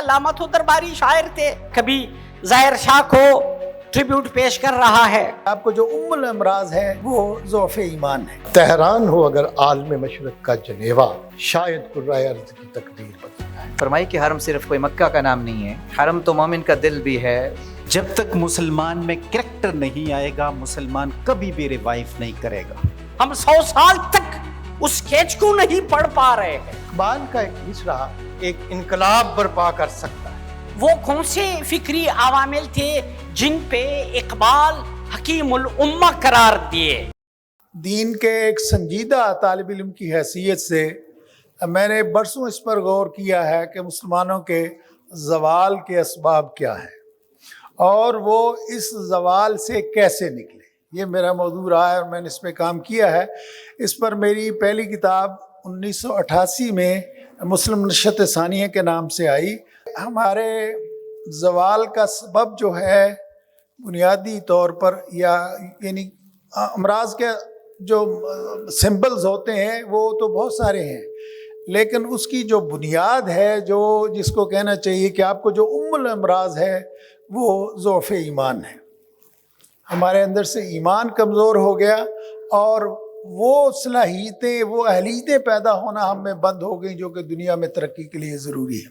علامہ تو درباری شاعر تھے، کبھی ظاہر شاہ کو ٹریبیوٹ پیش کر رہا ہے۔ آپ کو جو الامراض ہے وہ ضعف ایمان ہے۔ تہران ہو اگر عالم مشرق کا جنیوا، شاید قرۂ ارض کی تقدیر بدل جائے۔ فرمائی کہ حرم صرف کوئی مکہ کا نام نہیں ہے، حرم تو مومن کا دل بھی ہے۔ جب تک مسلمان میں کریکٹر نہیں آئے گا، مسلمان کبھی بھی ریوائیو نہیں کرے گا۔ ہم 100 سال تک اس اسکیچ کو نہیں پڑھ پا رہے ہیں۔ اقبال کا ایک مصرع ایک انقلاب برپا کر سکتا ہے۔ وہ کون سے فکری عوامل تھے جن پہ اقبال حکیم الامہ قرار دیے؟ دین کے ایک سنجیدہ طالب علم کی حیثیت سے میں نے برسوں اس پر غور کیا ہے کہ مسلمانوں کے زوال کے اسباب کیا ہیں اور وہ اس زوال سے کیسے نکلے۔ یہ میرا موضوع رہا ہے اور میں نے اس پہ کام کیا ہے۔ اس پر میری پہلی کتاب 1988 میں مسلم نشست ثانیہ کے نام سے آئی۔ ہمارے زوال کا سبب جو ہے بنیادی طور پر یعنی امراض کے جو سمبلز ہوتے ہیں وہ تو بہت سارے ہیں، لیکن اس کی جو بنیاد ہے جس کو کہنا چاہیے کہ آپ کو جو الامراض ہے وہ ضعف ایمان ہے۔ ہمارے اندر سے ایمان کمزور ہو گیا اور وہ صلاحیتیں، وہ اہلیتیں پیدا ہونا ہم میں بند ہو گئیں جو کہ دنیا میں ترقی کے لیے ضروری ہے۔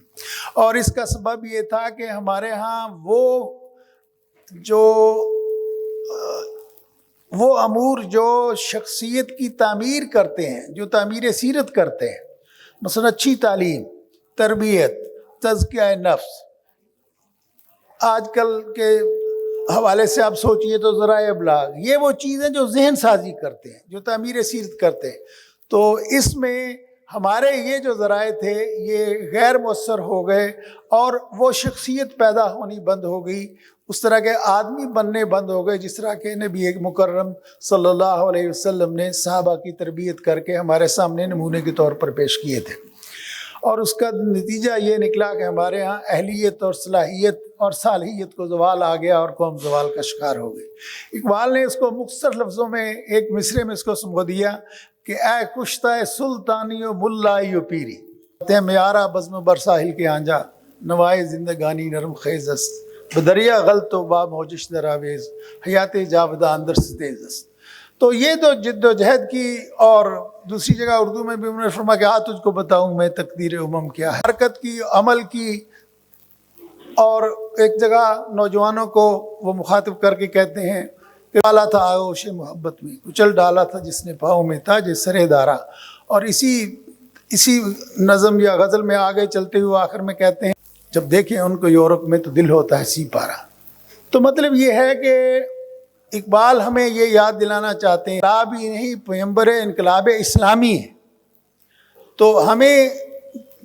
اور اس کا سبب یہ تھا کہ ہمارے ہاں وہ امور جو شخصیت کی تعمیر کرتے ہیں، جو تعمیر سیرت کرتے ہیں، مثلا اچھی تعلیم، تربیت، تزکیہ نفس، آج کل کے حوالے سے آپ سوچئے تو ذرائع ابلاغ، یہ وہ چیزیں جو ذہن سازی کرتے ہیں، جو تعمیر سیرت کرتے ہیں، تو اس میں ہمارے یہ جو ذرائع تھے یہ غیر مؤثر ہو گئے اور وہ شخصیت پیدا ہونی بند ہو گئی، اس طرح کے آدمی بننے بند ہو گئے جس طرح کے نبی مکرم صلی اللہ علیہ وسلم نے صحابہ کی تربیت کر کے ہمارے سامنے نمونے کے طور پر پیش کیے تھے۔ اور اس کا نتیجہ یہ نکلا کہ ہمارے ہاں اہلیت اور صلاحیت اور صالحیت کو زوال آ گیا اور قوم زوال کا شکار ہو گئی۔ اقبال نے اس کو مختصر لفظوں میں ایک مصرے میں اس کو سمجھ دیا کہ اے کشتہ سلطانی و ملائی و پیری، تے میارہ بزم بر ساحل کے آنجا، نوائے زندگانی نرم خیز است، بدریا غلط و با موجش دراویز، حیات جاودہ اندر سے تیز است۔ تو یہ تو جد و جہد کی، اور دوسری جگہ اردو میں بھی انہوں نے فرمایا کہ تجھ کو بتاؤں میں تقدیر امم کیا ہے، حرکت کی، عمل کی۔ اور ایک جگہ نوجوانوں کو وہ مخاطب کر کے کہتے ہیں کہ ڈالا تھا آغوش محبت میں، کچل ڈالا تھا جس نے پاؤں میں تاج سر دارا۔ اور اسی نظم یا غزل میں آگے چلتے ہوئے آخر میں کہتے ہیں جب دیکھیں ان کو یورپ میں تو دل ہوتا ہے سی پارا۔ تو مطلب یہ ہے کہ اقبال ہمیں یہ یاد دلانا چاہتے ہیں انقلاب ہی نہیں، پیغمبر انقلاب اسلامی ہے۔ تو ہمیں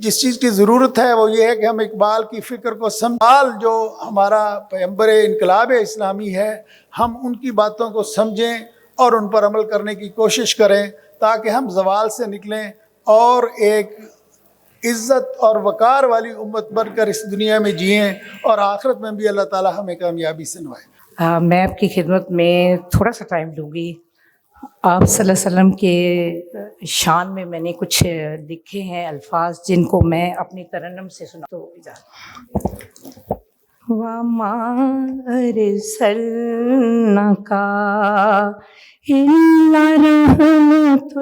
جس چیز کی ضرورت ہے وہ یہ ہے کہ ہم اقبال کی فکر کو سنبھال، جو ہمارا پیغمبر انقلاب اسلامی ہے، ہم ان کی باتوں کو سمجھیں اور ان پر عمل کرنے کی کوشش کریں تاکہ ہم زوال سے نکلیں اور ایک عزت اور وقار والی امت بن کر اس دنیا میں جئیں اور آخرت میں بھی اللہ تعالی ہمیں کامیابی سے نوائے۔ میں آپ کی خدمت میں تھوڑا سا ٹائم لوں گی۔ آپ صلی اللہ علیہ وسلم کے شان میں نے کچھ لکھے ہیں الفاظ جن کو میں اپنی ترنم سے سنا تو وَمَا أَرْسَلْنَاكَ إِلَّا رَحْمَةً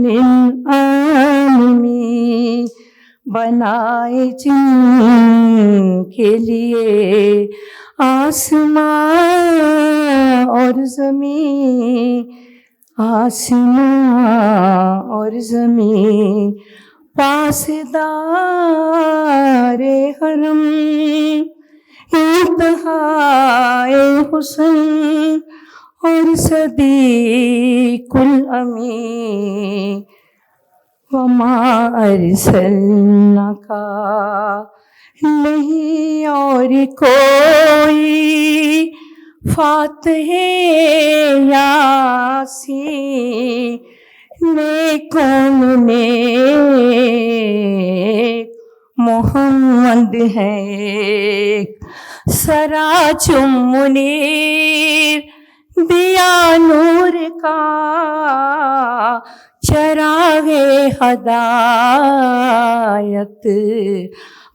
لِلْعَالَمِينَ، بنائے جن کے لیے آسمان اور زمین، آسمان اور زمین، پاسدار حرم، انتہائے حسن اور صدیق الامین، وما ارسلناک، نہیں اور کوئی فاتح یاسین، نیکوں نیک محمد ہے، سراج منیر دیا نور کا، چراغ ہدایت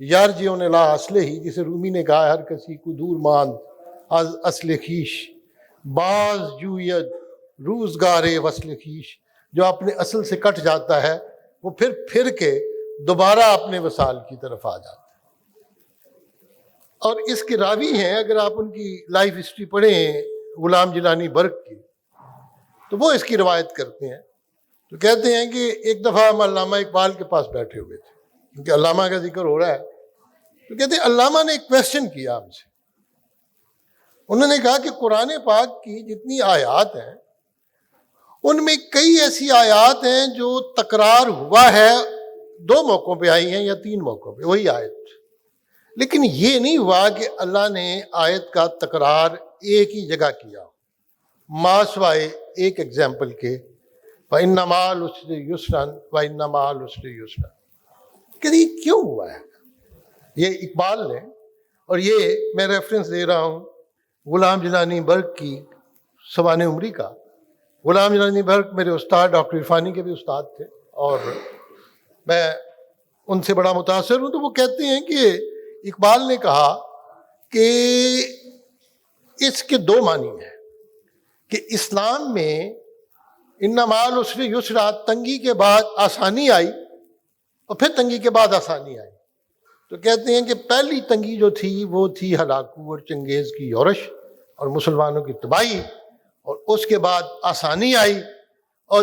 یارجیون الی اصلہ ہی، جسے رومی نے کہا ہر کسی کو دور ماند از اصل خیش، باز جوید روزگار وصل خیش، جو اپنے اصل سے کٹ جاتا ہے وہ پھر کے دوبارہ اپنے وصال کی طرف آ جاتا ہے۔ اور اس کے راوی ہیں، اگر آپ ان کی لائف ہسٹری پڑھیں غلام جیلانی برق کی، تو وہ اس کی روایت کرتے ہیں۔ تو کہتے ہیں کہ ایک دفعہ ہم علامہ اقبال کے پاس بیٹھے ہوئے تھے، کیونکہ علامہ کا ذکر ہو رہا ہے، تو کہتے ہیں علامہ نے ایک کویسچن کیا ہم سے۔ انہوں نے کہا کہ قرآن پاک کی جتنی آیات ہیں ان میں کئی ایسی آیات ہیں جو تکرار ہوا ہے، 2 موقعوں پہ آئی ہیں یا 3 موقعوں پہ وہی آیت، لیکن یہ نہیں ہوا کہ اللہ نے آیت کا تکرار ایک ہی جگہ کیا مَا سوائے ایک ایگزامپل کے، وَإِنَّ مَعَ الْعُسْرِ يُسْرًا وَإِنَّ مَعَ الْعُسْرِ يُسْرًا۔ کہ یہ کیوں ہوا ہے؟ یہ اقبال نے، اور یہ میں ریفرنس دے رہا ہوں غلام جیلانی برق کی سوانح عمری کا۔ غلام جیلانی برق میرے استاد ڈاکٹر عرفانی کے بھی استاد تھے، اور میں ان سے بڑا متاثر ہوں۔ تو وہ کہتے ہیں کہ اقبال نے کہا کہ اس کے 2 معنی ہیں، کہ اسلام میں ان مع العسر یسرا، تنگی کے بعد آسانی آئی، اور پھر تنگی کے بعد آسانی آئی۔ تو کہتے ہیں کہ پہلی تنگی جو تھی وہ تھی ہلاکو اور چنگیز کی یورش اور مسلمانوں کی تباہی، اور اس کے بعد آسانی آئی۔ اور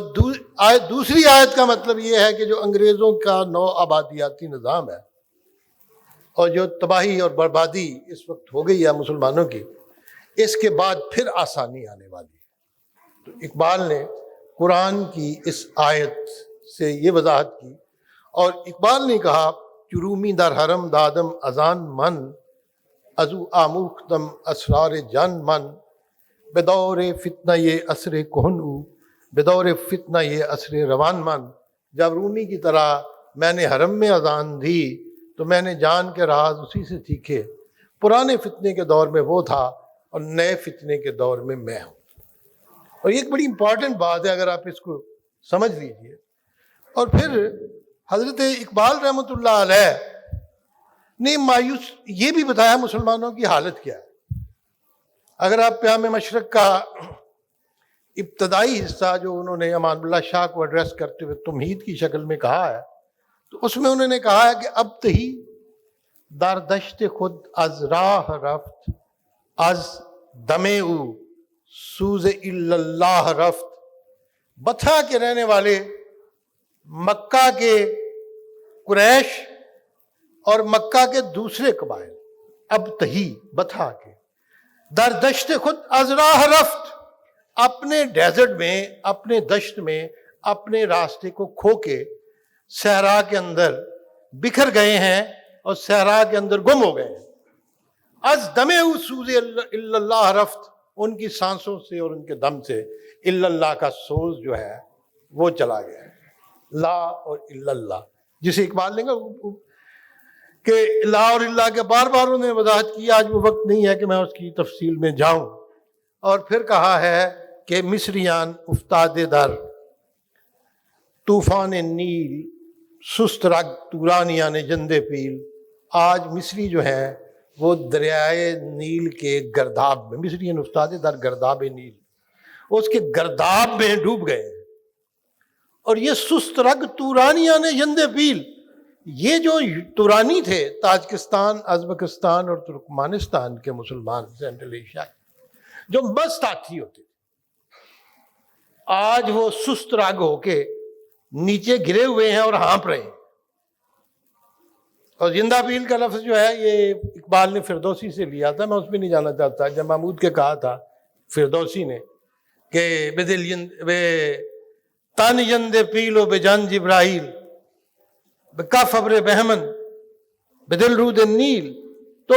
دوسری آیت کا مطلب یہ ہے کہ جو انگریزوں کا نو آبادیاتی نظام ہے اور جو تباہی اور بربادی اس وقت ہو گئی ہے مسلمانوں کی، اس کے بعد پھر آسانی آنے والی ہے۔ تو اقبال نے قرآن کی اس آیت سے یہ وضاحت کی، اور اقبال نے کہا چرومی در حرم دادم اذان من، ازو آموختم اسرار جان من، بدور فتنہ یہ عصر کہن او، بدور فتنہ یہ عصر روان من۔ جب رومی کی طرح میں نے حرم میں اذان دی تو میں نے جان کے راز اسی سے سیکھے، پرانے فتنے کے دور میں وہ تھا اور نئے فتنے کے دور میں میں ہوں۔ اور یہ ایک بڑی امپورٹنٹ بات ہے، اگر آپ اس کو سمجھ لیجئے۔ اور پھر حضرت اقبال رحمۃ اللہ علیہ نے مایوس یہ بھی بتایا مسلمانوں کی حالت کیا ہے۔ اگر آپ پیام مشرق کا ابتدائی حصہ جو انہوں نے امان اللہ شاہ کو ایڈریس کرتے ہوئے تمہید کی شکل میں کہا ہے، تو اس میں انہوں نے کہا ہے کہ اب تہی در دشت خود از راہ رفت، از دمے او سوز اللہ رفت۔ بتھا کے رہنے والے مکہ کے قریش اور مکہ کے دوسرے قبائل، اب تہی بتھا کے در دشت خود از راہ رفت، اپنے ڈیزرٹ میں، اپنے دشت میں اپنے راستے کو کھو کے صحرا کے اندر بکھر گئے ہیں اور صحرا کے اندر گم ہو گئے ہیں۔ از دمے او سوز اللہ رفت، ان کی سانسوں سے اور ان کے دم سے اللہ کا سوز جو ہے وہ چلا گیا ہے۔ لا اور اللہ، جسے اقبال نے کہا کہ لا اور اللہ کے بار بار انہوں نے وضاحت کی، آج وہ وقت نہیں ہے کہ میں اس کی تفصیل میں جاؤں۔ اور پھر کہا ہے کہ مصریان افتاد در طوفان نیل، سست رگ تورانیان جند پیل۔ آج مصری جو ہیں وہ دریائے نیل کے گرداب میں، مصریان افتاد در گرداب نیل، اس کے گرداب میں ڈوب گئے ہیں۔ اور یہ سست رگ تورانیان جند پیل، یہ جو تورانی تھے تاجکستان، ازبکستان اور ترکمانستان کے مسلمان سینٹرل ایشیا، جو مست ہاتھی ہوتے تھے، آج وہ سست رگ ہو کے نیچے گرے ہوئے ہیں اور ہانپ رہے ہیں۔ اور زندہ پیل کا لفظ جو ہے یہ اقبال نے فردوسی سے لیا تھا، میں اس میں نہیں جانا چاہتا۔ جب محمود کے کہا تھا فردوسی نے کہ تن جند پیل و بجان جبرائیل بکف ابر بہمن بدل رود النیل، تو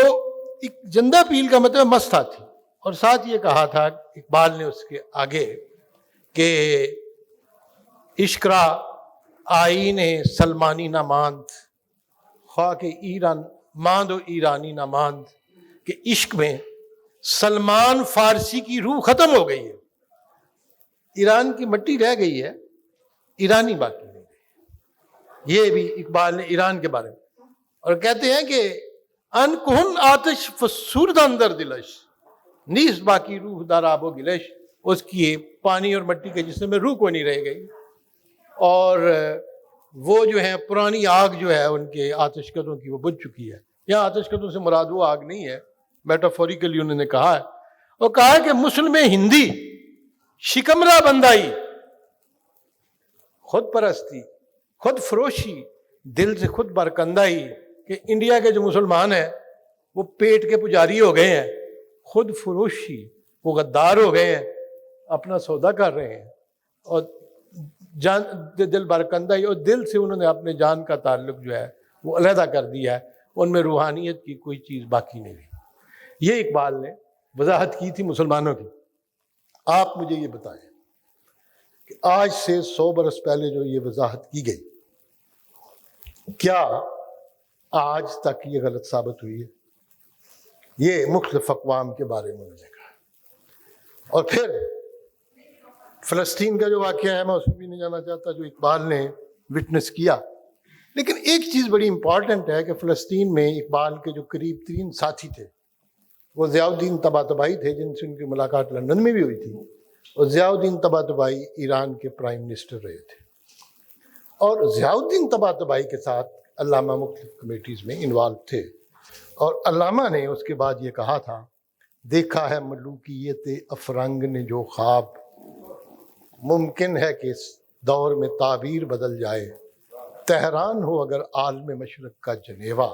زندہ پیل کا مطلب مست ہاتھی۔ اور ساتھ یہ کہا تھا اقبال نے اس کے آگے کہ عشق را آئین سلمانی نہ ماند، خواہ ایران ماند و ایرانی نہ ماند، کہ عشق میں سلمان فارسی کی روح ختم ہو گئی ہے، ایران کی مٹی رہ گئی ہے، ایرانی باقی نہیں گئی۔ یہ بھی اقبال نے ایران کے بارے میں۔ اور کہتے ہیں کہ ان کہن آتش فسوردان در دلش نیست باقی روح در آب و گلش، اس کی پانی اور مٹی کے جسم میں روح کو نہیں رہ گئی، اور وہ جو ہے پرانی آگ جو ہے ان کے آتش کدوں کی وہ بجھ چکی ہے۔ یہاں آتش کدوں سے مراد وہ آگ نہیں ہے، میٹافوریکلی انہوں نے کہا ہے، اور کہا ہے کہ مسلم ہندی شکمرہ بندائی، خود پرستی، خود فروشی، دل سے خود برکندائی، کہ انڈیا کے جو مسلمان ہیں وہ پیٹ کے پجاری ہو گئے ہیں، خود فروشی، وہ غدار ہو گئے ہیں، اپنا سودا کر رہے ہیں، اور جان دل برکندائی، اور دل سے انہوں نے اپنے جان کا تعلق جو ہے وہ علیحدہ کر دیا ہے، ان میں روحانیت کی کوئی چیز باقی نہیں رہی۔ یہ اقبال نے وضاحت کی تھی مسلمانوں کی۔ آپ مجھے یہ بتائیں کہ آج سے 100 برس پہلے جو یہ وضاحت کی گئی، کیا آج تک یہ غلط ثابت ہوئی ہے؟ یہ مختلف اقوام کے بارے میں انہوں نے کہا۔ اور پھر فلسطین کا جو واقعہ ہے، میں اس میں بھی نہیں جانا چاہتا، جو اقبال نے وٹنس کیا، لیکن ایک چیز بڑی امپورٹنٹ ہے کہ فلسطین میں اقبال کے جو قریب ترین ساتھی تھے وہ ضیاء الدین طباطبائی تھے، جن سے ان کی ملاقات لندن میں بھی ہوئی تھی، اور ضیاء الدین طباطبائی ایران کے پرائم منسٹر رہے تھے، اور ضیاء الدین طباطبائی کے ساتھ علامہ مختلف کمیٹیز میں انوالو تھے، اور علامہ نے اس کے بعد یہ کہا تھا، دیکھا ہے ملوکیت افرنگ نے جو خواب، ممکن ہے کہ اس دور میں تعبیر بدل جائے، تہران ہو اگر عالم مشرق کا جنیوا،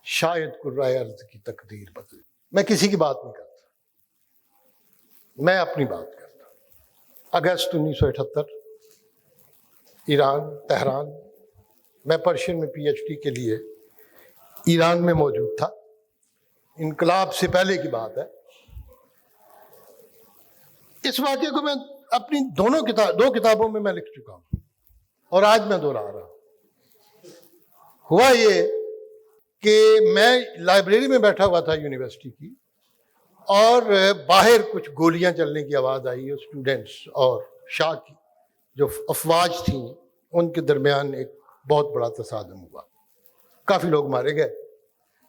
شاید کرۂ ارض کی تقدیر بدل۔ میں کسی کی بات نہیں کرتا، میں اپنی بات کرتا۔ اگست 1978 ایران، تہران، میں پرشین میں پی ایچ ڈی کے لیے ایران میں موجود تھا، انقلاب سے پہلے کی بات ہے۔ اس واقعے کو میں اپنی دو کتابوں میں لکھ چکا ہوں، اور آج میں دوہرا رہا ہوں۔ ہوا یہ کہ میں لائبریری میں بیٹھا ہوا تھا یونیورسٹی کی، اور باہر کچھ گولیاں چلنے کی آواز آئی، اور اسٹوڈنٹس اور شاہ کی جو افواج تھیں ان کے درمیان ایک بہت بڑا تصادم ہوا، کافی لوگ مارے گئے،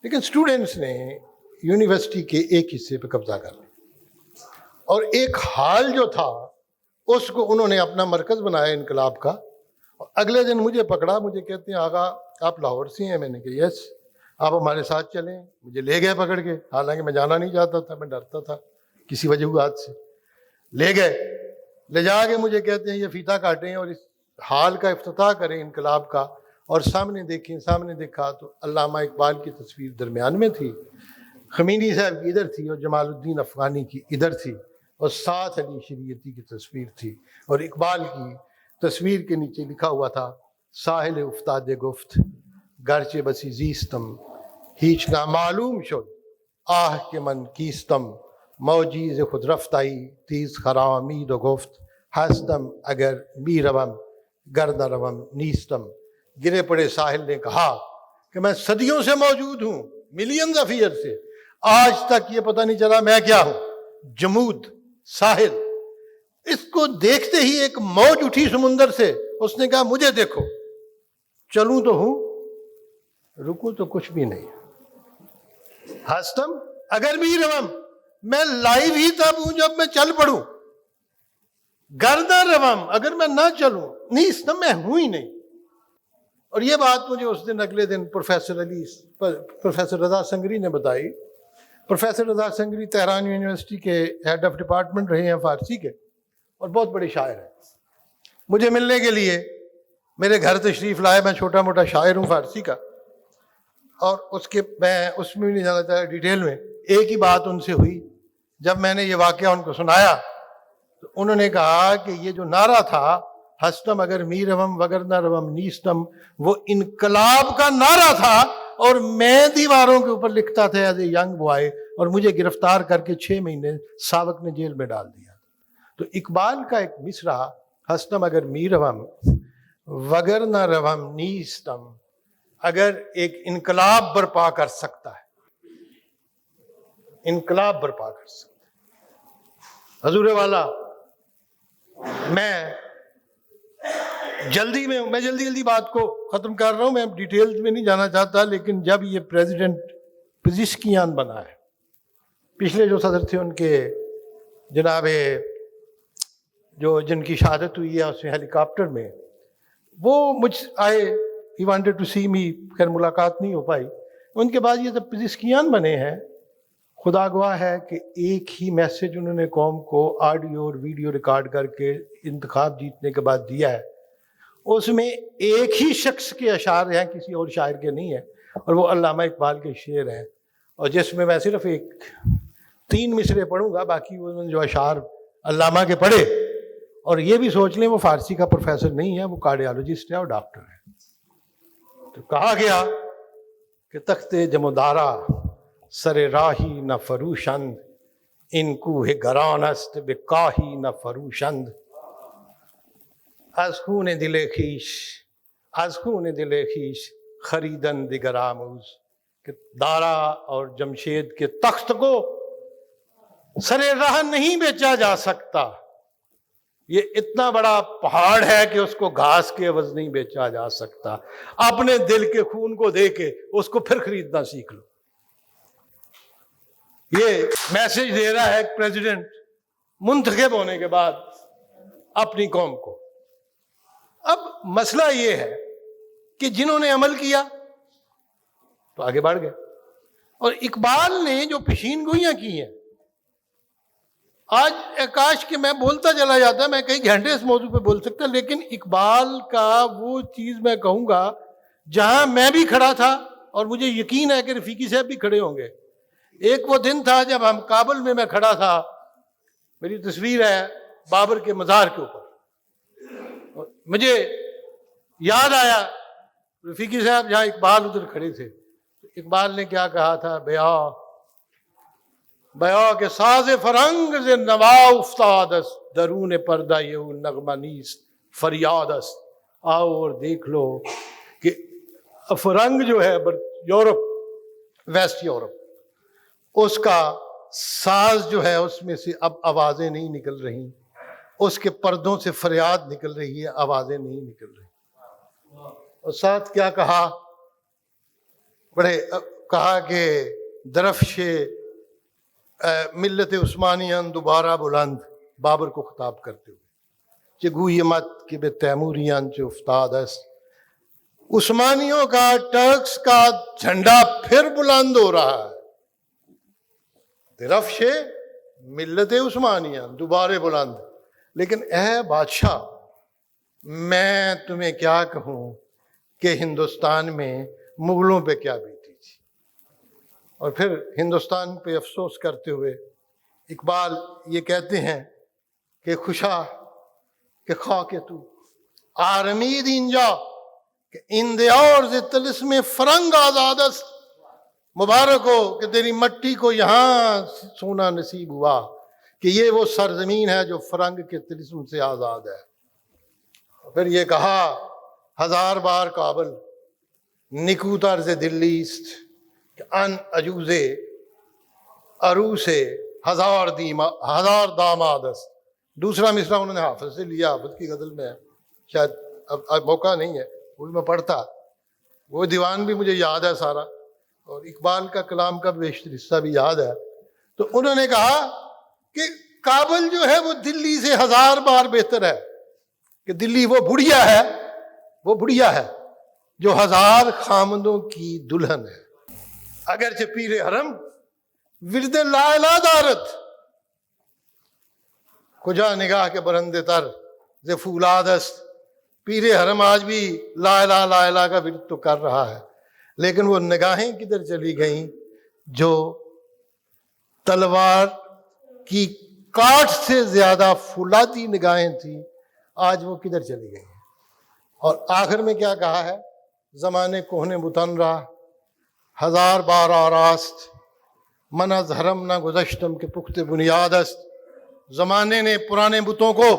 لیکن اسٹوڈنٹس نے یونیورسٹی کے ایک حصے پہ قبضہ کر لیا، اور ایک ہال جو تھا اس کو انہوں نے اپنا مرکز بنایا انقلاب کا۔ اور اگلے دن مجھے پکڑا، مجھے کہتے ہیں آقا آپ لاہور سے ہیں؟ میں نے کہا یس، آپ ہمارے ساتھ چلیں۔ مجھے لے گئے پکڑ کے، حالانکہ میں جانا نہیں چاہتا تھا، میں ڈرتا تھا کسی وجوہات سے۔ لے گئے، لے جا کے مجھے کہتے ہیں یہ فیتہ کاٹیں اور اس حال کا افتتاح کریں انقلاب کا، اور سامنے دیکھیں، سامنے دیکھا تو علامہ اقبال کی تصویر درمیان میں تھی، خمینی صاحب کی ادھر تھی، اور جمال الدین افغانی کی ادھر تھی، اور ساتھ علی شریعتی کی تصویر تھی، اور اقبال کی تصویر کے نیچے لکھا ہوا تھا ساحل افتاد گفت گرچہ بسی زیستم ہیچ نامعلوم شد آہ کہ من کیستم موجیز خود رفتائی تیز خرامید و گفت ہستم اگر می روم گر نہ روم نیستم۔ گرے پڑے ساحل نے کہا کہ میں صدیوں سے موجود ہوں، ملینز آف ایئر سے، آج تک یہ پتہ نہیں چلا میں کیا ہوں۔ جمود ساحل، اس کو دیکھتے ہی ایک موج اٹھی سمندر سے، اس نے کہا مجھے دیکھو، چلوں تو ہوں، رکوں تو کچھ بھی نہیں۔ ہستم اگر بھی روم، میں لائیو ہی تب ہوں جب میں چل پڑوں، گردہ روم اگر میں نہ چلوں، نیستم میں ہوں ہی نہیں۔ اور یہ بات مجھے اس دن اگلے دن پروفیسر رضا سنگری نے بتائی۔ پروفیسر رضا سنگری تہران یونیورسٹی کے ہیڈ آف ڈپارٹمنٹ رہے ہیں فارسی کے، اور بہت بڑے شاعر ہیں۔ مجھے ملنے کے لیے میرے گھر تشریف لائے، میں چھوٹا موٹا شاعر ہوں فارسی کا، اور میں اس میں بھی نہیں جانا چاہتا ڈیٹیل میں۔ ایک ہی بات ان سے ہوئی، جب میں نے یہ واقعہ ان کو سنایا تو انہوں نے کہا کہ یہ جو نعرہ تھا ہستم اگر می روم وگر نہ روم نیستم، وہ انقلاب کا نعرہ تھا، اور میں دیواروں کے اوپر لکھتا تھا ایز اے ینگ بوائے، اور مجھے گرفتار کر کے 6 مہینے ساوک نے جیل میں ڈال دیا۔ تو اقبال کا ایک مصرع ہستم اگر می روم وگر نہ روم نیستم، اگر ایک انقلاب برپا کر سکتا ہے، انقلاب برپا کر سکتا ہے۔ حضور والا، میں جلدی میں جلدی بات کو ختم کر رہا ہوں، میں ڈیٹیلز میں نہیں جانا چاہتا، لیکن جب یہ پریزیڈنٹ پزشکیان بنا ہے، پچھلے جو صدر تھے ان کے جناب جو جن کی شہادت ہوئی ہے اس میں ہیلی کاپٹر میں، وہ مجھ آئے، ہی وانٹیڈ ٹو سی می، خیر ملاقات نہیں ہو پائی۔ ان کے بعد یہ جب پزشکیان بنے ہیں، خدا گواہ ہے کہ ایک ہی میسج انہوں نے قوم کو آڈیو اور ویڈیو ریکارڈ کر کے انتخاب جیتنے کے بعد دیا ہے، اس میں ایک ہی شخص کے اشعار ہیں، کسی اور شاعر کے نہیں ہیں، اور وہ علامہ اقبال کے شعر ہیں، اور جس میں میں صرف 3 مصرے پڑھوں گا، باقی وہ جو اشعار علامہ کے پڑھے، اور یہ بھی سوچ لیں وہ فارسی کا پروفیسر نہیں ہے، وہ کارڈیالوجسٹ ہے اور ڈاکٹر ہے۔ تو کہا گیا کہ تخت جمودارا سر راہی نہ فروشند، ان کوہ گران است بے کاہی نہ فروشند، از خون دل خویش خریدن دیگر آموز، کہ دارا اور جمشید کے تخت کو سر راہ نہیں بیچا جا سکتا، یہ اتنا بڑا پہاڑ ہے کہ اس کو گھاس کے عوض نہیں بیچا جا سکتا، اپنے دل کے خون کو دے کے اس کو پھر خریدنا سیکھ لو۔ یہ میسج دے رہا ہے ایک پریزیڈنٹ منتخب ہونے کے بعد اپنی قوم کو۔ اب مسئلہ یہ ہے کہ جنہوں نے عمل کیا تو آگے بڑھ گئے، اور اقبال نے جو پیشین گوئیاں کی ہیں، آج کاش کہ میں بولتا چلا جاتا، میں کئی گھنٹے اس موضوع پہ بول سکتا، لیکن اقبال کا وہ چیز میں کہوں گا جہاں میں بھی کھڑا تھا، اور مجھے یقین ہے کہ رفیقی صاحب بھی کھڑے ہوں گے۔ ایک وہ دن تھا جب ہم کابل میں کھڑا تھا، میری تصویر ہے بابر کے مزار کے اوپر، مجھے یاد آیا رفیقی صاحب جہاں اقبال ادھر کھڑے تھے، اقبال نے کیا کہا تھا، بیا کے ساز فرنگ سے نوا افتاد است، درون پردہ یہ نغمہ نیست فریاد است۔ آؤ اور دیکھ لو کہ فرنگ جو ہے یورپ، ویسٹ یورپ، اس کا ساز جو ہے اس میں سے اب آوازیں نہیں نکل رہی، اس کے پردوں سے فریاد نکل رہی ہے، آوازیں نہیں نکل رہی۔ اور ساتھ کیا کہا، کہا کہ درفش ملت عثمانیان دوبارہ بلند، بابر کو خطاب کرتے ہوئے، کہ گوئی مت کہ بے تیموریان چے افتاد است، عثمانیوں کا، ٹرکس کا جھنڈا پھر بلند ہو رہا ہے، درفش ملت عثمانیان دوبارہ بلند۔ لیکن اے بادشاہ، میں تمہیں کیا کہوں کہ ہندوستان میں مغلوں پہ کیا بیتی تھی۔ اور پھر ہندوستان پہ افسوس کرتے ہوئے اقبال یہ کہتے ہیں کہ خوشا کہ خاک تو آرمید اینجا کہ اندیار ز طلسم فرنگ آزاد است، مبارک ہو کہ تیری مٹی کو یہاں سونا نصیب ہوا، کہ یہ وہ سرزمین ہے جو فرنگ کے طلسم سے آزاد ہے۔ پھر یہ کہا، 1000 بار کابل نکو طرز دلی است، کہ ان عجوز عروس 1000 داماد است۔ دوسرا مصرع انہوں نے حافظ سے لیا، حافظ کی غزل میں ہے، شاید اب موقع نہیں ہے، وہ بھی میں پڑھتا، وہ دیوان بھی مجھے یاد ہے سارا، اور اقبال کا کلام کا بیشتر حصہ بھی یاد ہے۔ تو انہوں نے کہا کہ کابل جو ہے وہ دلی سے 1000 بار بہتر ہے، کہ دلی وہ بڑھیا ہے جو 1000 خامدوں کی دلہن ہے۔ اگرچہ پیر حرم ورد لا الہ دارت، کجا نگاہ کے برندے تر ز فولاد است، پیر حرم آج بھی لا الہ کا ورد تو کر رہا ہے، لیکن وہ نگاہیں کدھر چلی گئیں جو تلوار کی کاٹ سے زیادہ فولادی نگاہیں تھیں، آج وہ کدھر چلی گئی ہیں۔ اور آخر میں کیا کہا ہے، زمانے کوہنے بتن رہا 1000 بار آراست، من از حرم نہ گذشتم کے پختہ بنیاد است۔ زمانے نے پرانے بتوں کو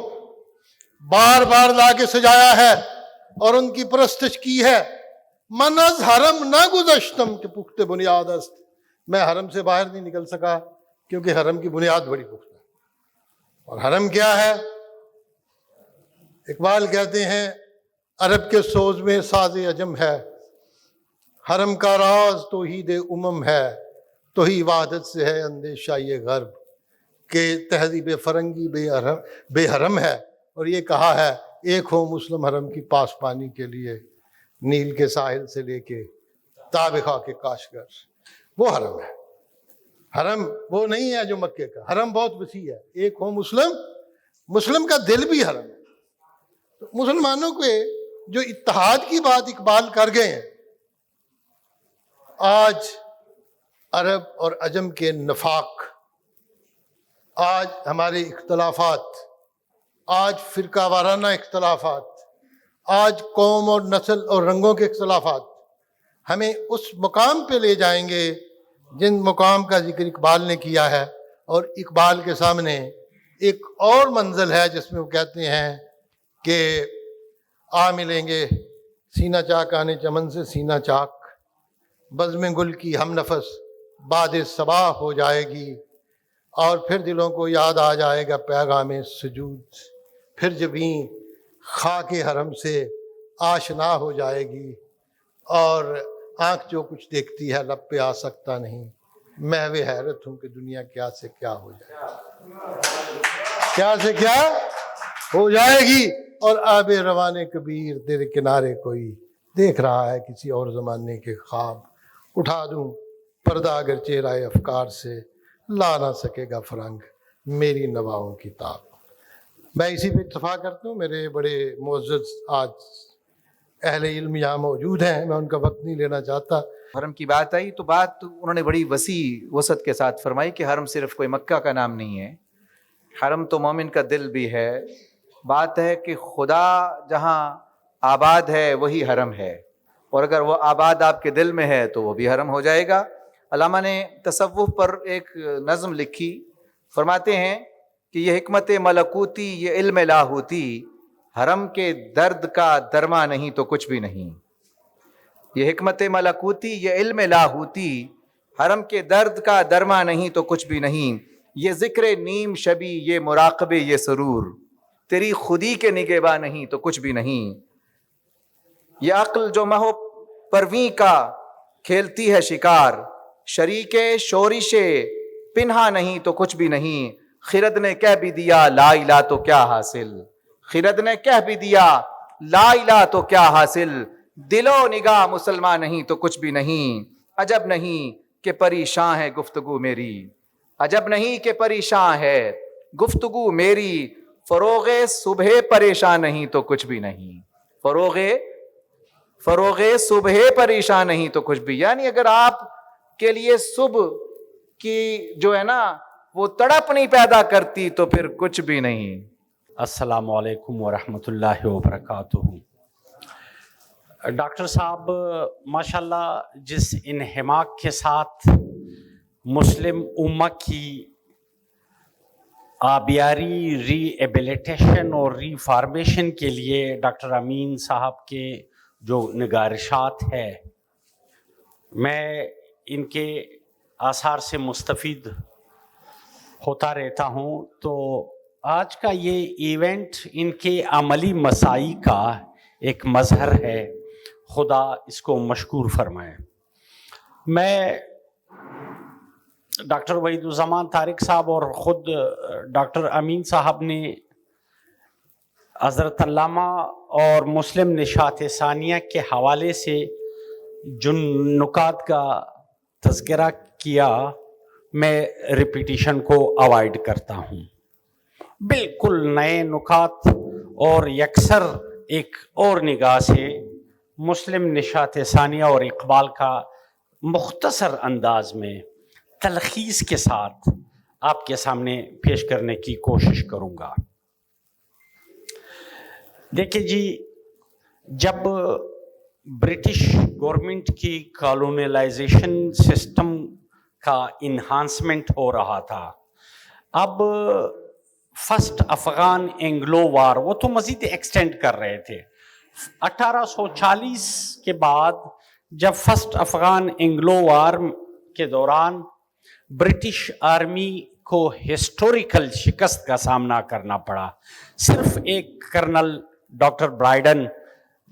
بار بار لا کے سجایا ہے اور ان کی پرستش کی ہے، من از حرم نہ گذشتم کے پختہ بنیاد است، میں حرم سے باہر نہیں نکل سکا کیونکہ حرم کی بنیاد بڑی پختہ ہے۔ اور حرم کیا ہے؟ اقبال کہتے ہیں عرب کے سوز میں ساز عجم ہے، حرم کا راز توحید امم ہے، تو ہی وحدت سے ہے اندیشہ یہ غرب، کہ تہذیب فرنگی بے حرم ہے، اور یہ کہا ہے ایک ہو مسلم حرم کی پاسبانی کے لیے، نیل کے ساحل سے لے کے تابخا کے کاشگر، وہ حرم ہے۔ حرم وہ نہیں ہے جو مکے کا، حرم بہت وسیع ہے، ایک ہو مسلم، مسلم کا دل بھی حرم ہے۔ تو مسلمانوں کے جو اتحاد کی بات اقبال کر گئے ہیں، آج عرب اور عجم کے نفاق، آج ہمارے اختلافات، آج فرقہ وارانہ اختلافات، آج قوم اور نسل اور رنگوں کے اختلافات ہمیں اس مقام پہ لے جائیں گے جن مقام کا ذکر اقبال نے کیا ہے، اور اقبال کے سامنے ایک اور منزل ہے جس میں وہ کہتے ہیں کہ آ ملیں گے سینہ چاک آنے چمن سے سینہ چاک، بزم گل کی ہم نفس باد صبا ہو جائے گی، اور پھر دلوں کو یاد آ جائے گا پیغام سجود، پھر جبیں خاک حرم سے آشنا ہو جائے گی، اور آنکھ جو کچھ دیکھتی ہے لب پہ آ سکتا نہیں، محو حیرت ہوں کہ دنیا کیا سے کیا ہو جائے، کیا سے کیا ہو جائے گی، اور آب روان کبیر تیرے کنارے کوئی دیکھ رہا ہے کسی اور زمانے کے خواب، اٹھا دوں پردہ اگر چہرہ افکار سے، لا نہ سکے گا فرنگ میری نواؤں کی تاب۔ میں اسی پہ اتفاق کرتا ہوں، میرے بڑے معزز آج اہل علم یہاں موجود ہیں، میں ان کا وقت نہیں لینا چاہتا۔ حرم کی بات آئی تو بات انہوں نے بڑی وسیع وسعت کے ساتھ فرمائی کہ حرم صرف کوئی مکہ کا نام نہیں ہے، حرم تو مومن کا دل بھی ہے۔ بات ہے کہ خدا جہاں آباد ہے وہی حرم ہے، اور اگر وہ آباد آپ کے دل میں ہے تو وہ بھی حرم ہو جائے گا۔ علامہ نے تصوف پر ایک نظم لکھی، فرماتے ہیں کہ یہ حکمت ملکوتی یہ علم لاہوتی، حرم کے درد کا درما نہیں تو کچھ بھی نہیں۔ یہ حکمت ملکوتی یہ علم لاہوتی، حرم کے درد کا درما نہیں تو کچھ بھی نہیں۔ یہ ذکر نیم شبی یہ مراقبے یہ سرور، تیری خودی کے نگہباں نہیں تو کچھ بھی نہیں۔ یہ عقل جو مہو پرویں کا کھیلتی ہے شکار، شریک شورش پنہا نہیں تو کچھ بھی نہیں۔ خرد نے کہہ بھی دیا لا الہ تو کیا حاصل، خرد نے کہہ بھی دیا لا الہ تو کیا حاصل، دل و نگاہ مسلمان نہیں تو کچھ بھی نہیں۔ عجب نہیں کہ پریشان ہے گفتگو میری، عجب نہیں کہ پریشان ہے گفتگو میری، فروغ صبح پریشان نہیں تو کچھ بھی نہیں۔ فروغ صبح پریشان نہیں تو کچھ بھی، یعنی اگر آپ کے لیے صبح کی جو ہے نا وہ تڑپ نہیں پیدا کرتی تو پھر کچھ بھی نہیں۔ السلام علیکم ورحمۃ اللہ وبرکاتہ۔ ڈاکٹر صاحب ماشاءاللہ جس انہماک کے ساتھ مسلم امہ کی آبیاری، ری ایبیلیٹیشن اور ری فارمیشن کے لیے ڈاکٹر امین صاحب کے جو نگارشات ہے، میں ان کے آثار سے مستفید ہوتا رہتا ہوں، تو آج کا یہ ایونٹ ان کے عملی مساعی کا ایک مظہر ہے، خدا اس کو مشکور فرمائے۔ میں ڈاکٹر وحید الزمان طارق صاحب اور خود ڈاکٹر امین صاحب نے حضرت علامہ اور مسلم نشاط ثانیہ کے حوالے سے جن نکات کا تذکرہ کیا، میں ریپیٹیشن کو اوائڈ کرتا ہوں۔ بالکل نئے نکات اور یکسر ایک اور نگاہ سے مسلم نشاط ثانیہ اور اقبال کا مختصر انداز میں تلخیص کے ساتھ آپ کے سامنے پیش کرنے کی کوشش کروں گا۔ دیکھیں جی، جب برٹش گورنمنٹ کی کالونیلائزیشن سسٹم کا انہانسمنٹ ہو رہا تھا، اب فرسٹ افغان اینگلو وار وہ تو مزید ایکسٹینڈ کر رہے تھے۔ 1840 کے بعد جب فرسٹ افغان اینگلو وار کے دوران برٹش آرمی کو ہسٹوریکل شکست کا سامنا کرنا پڑا، صرف ایک کرنل ڈاکٹر برائیڈن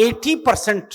80%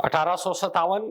1857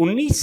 19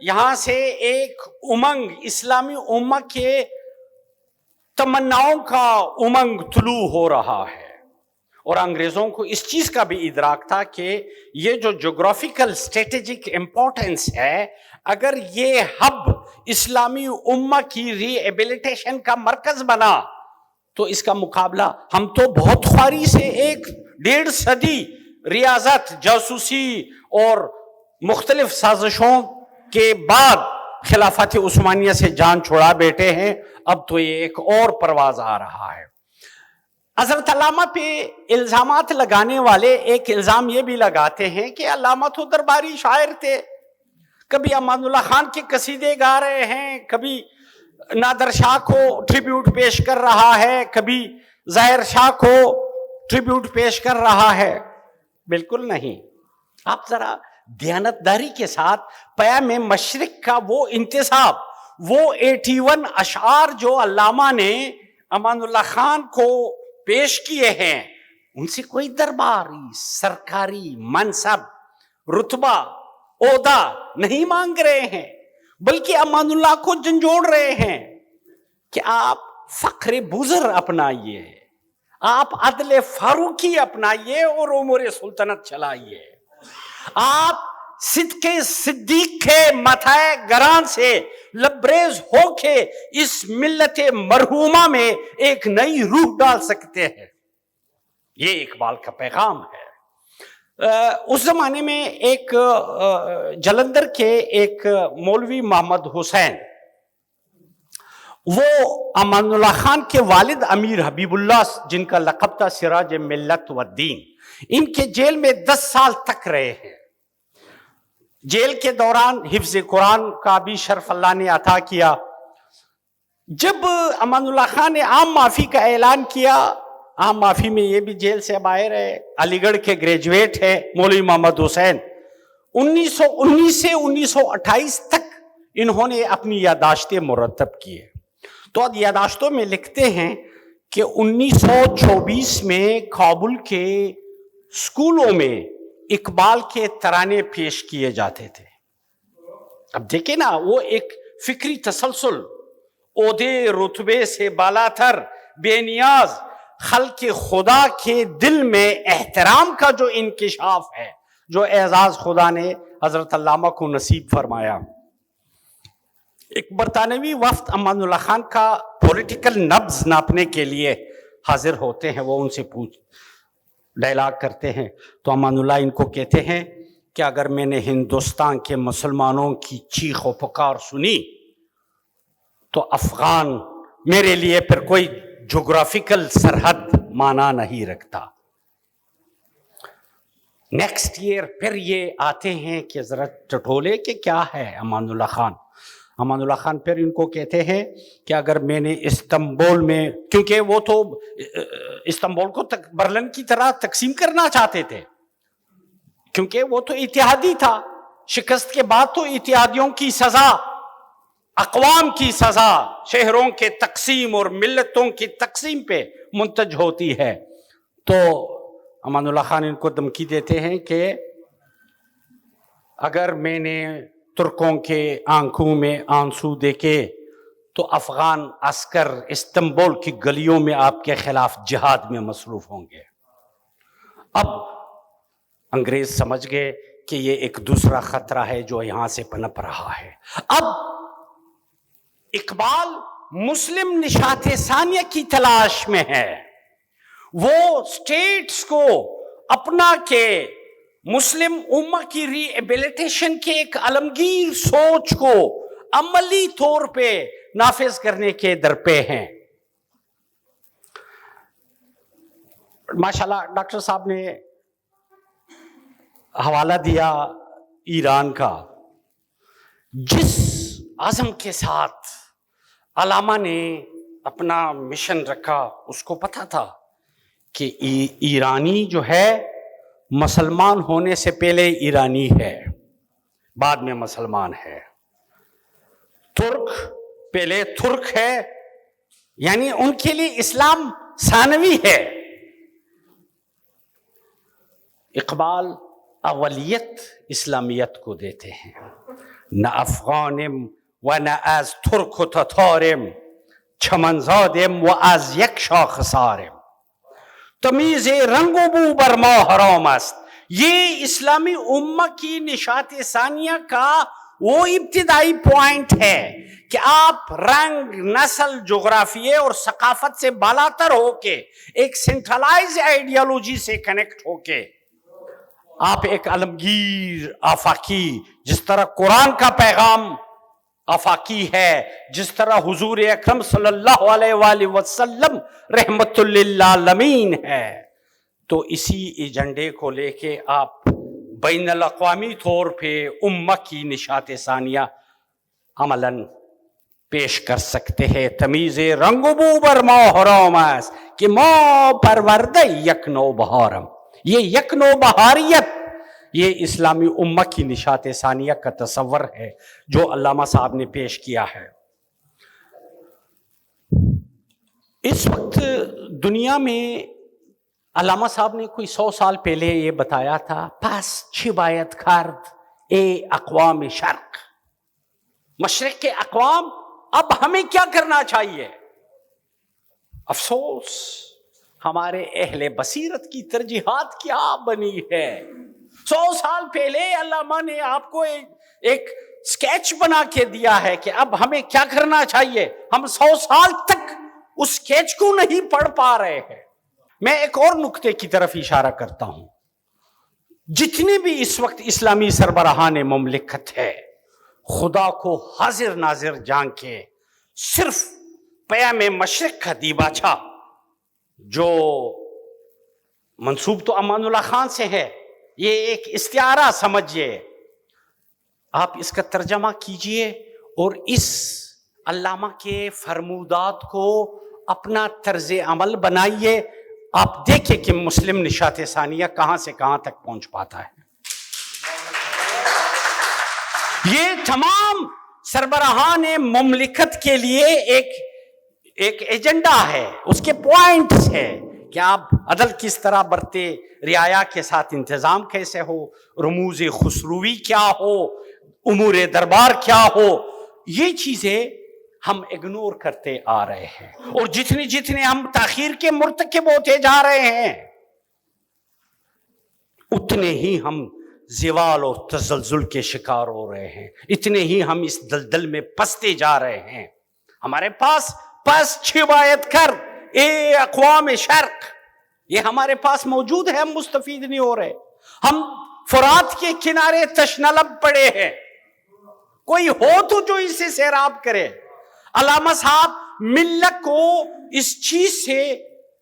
یہاں سے ایک امنگ، اسلامی امہ کے تمناؤں کا امنگ طلوع ہو رہا ہے، اور انگریزوں کو اس چیز کا بھی ادراک تھا کہ یہ جو جغرافیکل اسٹریٹجک امپورٹنس ہے، اگر یہ ہب اسلامی امہ کی ری ایبلیٹیشن کا مرکز بنا تو اس کا مقابلہ ہم تو بہت خواری سے 1.5 صدی ریاضت، جاسوسی اور مختلف سازشوں کے بعد خلافت عثمانیہ سے جان چھڑا بیٹھے ہیں، اب تو یہ ایک اور پرواز آ رہا ہے۔ حضرت علامہ پہ الزامات لگانے والے ایک الزام یہ بھی لگاتے ہیں کہ علامہ تو درباری شاعر تھے، کبھی امان اللہ خان کے قصیدے گا رہے ہیں، کبھی نادر شاہ کو ٹریبیوٹ پیش کر رہا ہے، کبھی ظاہر شاہ کو ٹریبیوٹ پیش کر رہا ہے۔ بالکل نہیں، آپ ذرا دیانتداری کے ساتھ پیام مشرق کا وہ انتصاب، وہ 81 اشعار جو علامہ نے امان اللہ خان کو پیش کیے ہیں، ان سے کوئی درباری، سرکاری منصب، رتبہ، عہدہ نہیں مانگ رہے ہیں، بلکہ امان اللہ کو جھنجھوڑ رہے ہیں کہ آپ فخر بزر اپنائیے، آپ عدل فاروقی اپنائیے اور امور سلطنت چلائیے، آپ صدق صدیق کے متھائے گران سے لبریز ہو کے اس ملت مرحومہ میں ایک نئی روح ڈال سکتے ہیں۔ یہ اقبال کا پیغام ہے۔ اس زمانے میں ایک جلندھر کے ایک مولوی محمد حسین، وہ امان اللہ خان کے والد امیر حبیب اللہ، جن کا لقب تھا سراج ملت و دین، ان کے جیل میں 10 سال تک رہے ہیں۔ جیل کے دوران حفظ قرآن کا بھی شرف اللہ نے عطا کیا۔ جب امان اللہ خان نے عام معافی کا اعلان کیا، عام معافی میں یہ بھی جیل سے باہر ہے، علی گڑھ کے گریجویٹ ہے مولوی محمد حسین، 1919 سے 1928 تک انہوں نے اپنی یادداشتیں مرتب کی ہے۔ تو یادداشتوں میں لکھتے ہیں کہ 1924 میں کابل کے اسکولوں میں اقبال کے ترانے پیش کیے جاتے تھے۔ اب دیکھیں نا، وہ ایک فکری تسلسل، عہدے رتبے سے بالا تر، بے نیاز خلق خدا کے دل میں احترام کا جو انکشاف ہے، جو اعزاز خدا نے حضرت علامہ کو نصیب فرمایا۔ ایک برطانوی وفد امان اللہ خان کا پولیٹیکل نبض ناپنے کے لیے حاضر ہوتے ہیں، وہ ان سے ڈائلاگ کرتے ہیں، تو امان اللہ ان کو کہتے ہیں کہ اگر میں نے ہندوستان کے مسلمانوں کی چیخ و پکار سنی تو افغان میرے لیے پھر کوئی جغرافیکل سرحد مانا نہیں رکھتا۔ نیکسٹ ایئر پھر یہ آتے ہیں کہ ذرا ٹٹولے کہ کیا ہے امان اللہ خان۔ امان اللہ خان پھر ان کو کہتے ہیں کہ اگر میں نے استنبول میں، کیونکہ وہ تو استنبول کو برلن کی طرح تقسیم کرنا چاہتے تھے، کیونکہ وہ تو اتحادی تھا، شکست کے بعد تو اتحادیوں کی سزا، اقوام کی سزا شہروں کے تقسیم اور ملتوں کی تقسیم پہ منتج ہوتی ہے۔ تو امان اللہ خان ان کو دھمکی دیتے ہیں کہ اگر میں نے ترکوں کے آنکھوں میں آنسو دیکھے تو افغان عسکر استنبول کی گلیوں میں آپ کے خلاف جہاد میں مصروف ہوں گے۔ اب انگریز سمجھ گئے کہ یہ ایک دوسرا خطرہ ہے جو یہاں سے پنپ رہا ہے۔ اب اقبال مسلم نشاط ثانیہ کی تلاش میں ہے، وہ سٹیٹس کو اپنا کے مسلم امہ کی ری ایبلیٹیشن کے ایک عالمگیر سوچ کو عملی طور پہ نافذ کرنے کے درپے ہیں۔ ماشاءاللہ ڈاکٹر صاحب نے حوالہ دیا ایران کا، جس عزم کے ساتھ علامہ نے اپنا مشن رکھا، اس کو پتا تھا کہ ایرانی جو ہے مسلمان ہونے سے پہلے ایرانی ہے، بعد میں مسلمان ہے، ترک پہلے ترک ہے، یعنی ان کے لیے اسلام ثانوی ہے۔ اقبال اولیت اسلامیت کو دیتے ہیں۔ نه افغانم و نه از ترک و تتارم، چمنزادم و از یک شاخسارم. تمیز رنگ و بو بر ما حرام است. یہ اسلامی امہ کی نشاط ثانیہ کا وہ ابتدائی پوائنٹ ہے کہ آپ رنگ، نسل، جغرافیے اور ثقافت سے بالاتر ہو کے ایک سینٹرلائز آئیڈیالوجی سے کنیکٹ ہو کے آپ ایک عالمگیر آفاقی، جس طرح قرآن کا پیغام آفاقی ہے، جس طرح حضور اکرم صلی اللہ علیہ وآلہ وسلم رحمت للعالمین ہے، تو اسی ایجنڈے کو لے کے آپ بین الاقوامی طور پہ امہ کی نشاط ثانیہ عملاً پیش کر سکتے ہیں. تمیز رنگ و بو بر ما حرام است کہ ما پرورده یک نو بہارم. یہ یک نو بہاریت یہ اسلامی امہ کی نشاط ثانیہ کا تصور ہے جو علامہ صاحب نے پیش کیا ہے. اس وقت دنیا میں علامہ صاحب نے کوئی 100 سال پہلے یہ بتایا تھا، پس چی باید کرد اے اقوام شرق، مشرق کے اقوام اب ہمیں کیا کرنا چاہیے. افسوس ہمارے اہل بصیرت کی ترجیحات کیا بنی ہے. 100 سال پہلے علامہ نے آپ کو ایک سکیچ بنا کے دیا ہے کہ اب ہمیں کیا کرنا چاہیے. ہم 100 سال تک اس سکیچ کو نہیں پڑھ پا رہے ہیں. میں ایک اور نقطے کی طرف اشارہ کرتا ہوں. جتنے بھی اس وقت اسلامی سربراہان مملکت ہے، خدا کو حاضر ناظر جان کے صرف پیام مشرق کا دیباچہ جو منسوب تو امان اللہ خان سے ہے، یہ ایک استعارہ سمجھیے، آپ اس کا ترجمہ کیجئے اور اس علامہ کے فرمودات کو اپنا طرز عمل بنائیے. آپ دیکھیں کہ مسلم نشاط ثانیہ کہاں سے کہاں تک پہنچ پاتا ہے. یہ تمام سربراہان مملکت کے لیے ایک ایجنڈا ہے، اس کے پوائنٹس ہے کہ آپ عدل کس طرح برتے، رعایا کے ساتھ انتظام کیسے ہو، رموز خسروی کیا ہو، امور دربار کیا ہو. یہ چیزیں ہم اگنور کرتے آ رہے ہیں، اور جتنے ہم تاخیر کے مرتکب ہوتے جا رہے ہیں اتنے ہی ہم زوال اور تزلزل کے شکار ہو رہے ہیں، اتنے ہی ہم اس دلدل میں پستے جا رہے ہیں. ہمارے پاس پس چھبایت کر اے اقوام شرق، یہ ہمارے پاس موجود ہے، ہم مستفید نہیں ہو رہے. ہم فرات کے کنارے تشنلب پڑے ہیں، کوئی ہو تو جو اسے سیراب کرے. علامہ صاحب ملت کو اس چیز سے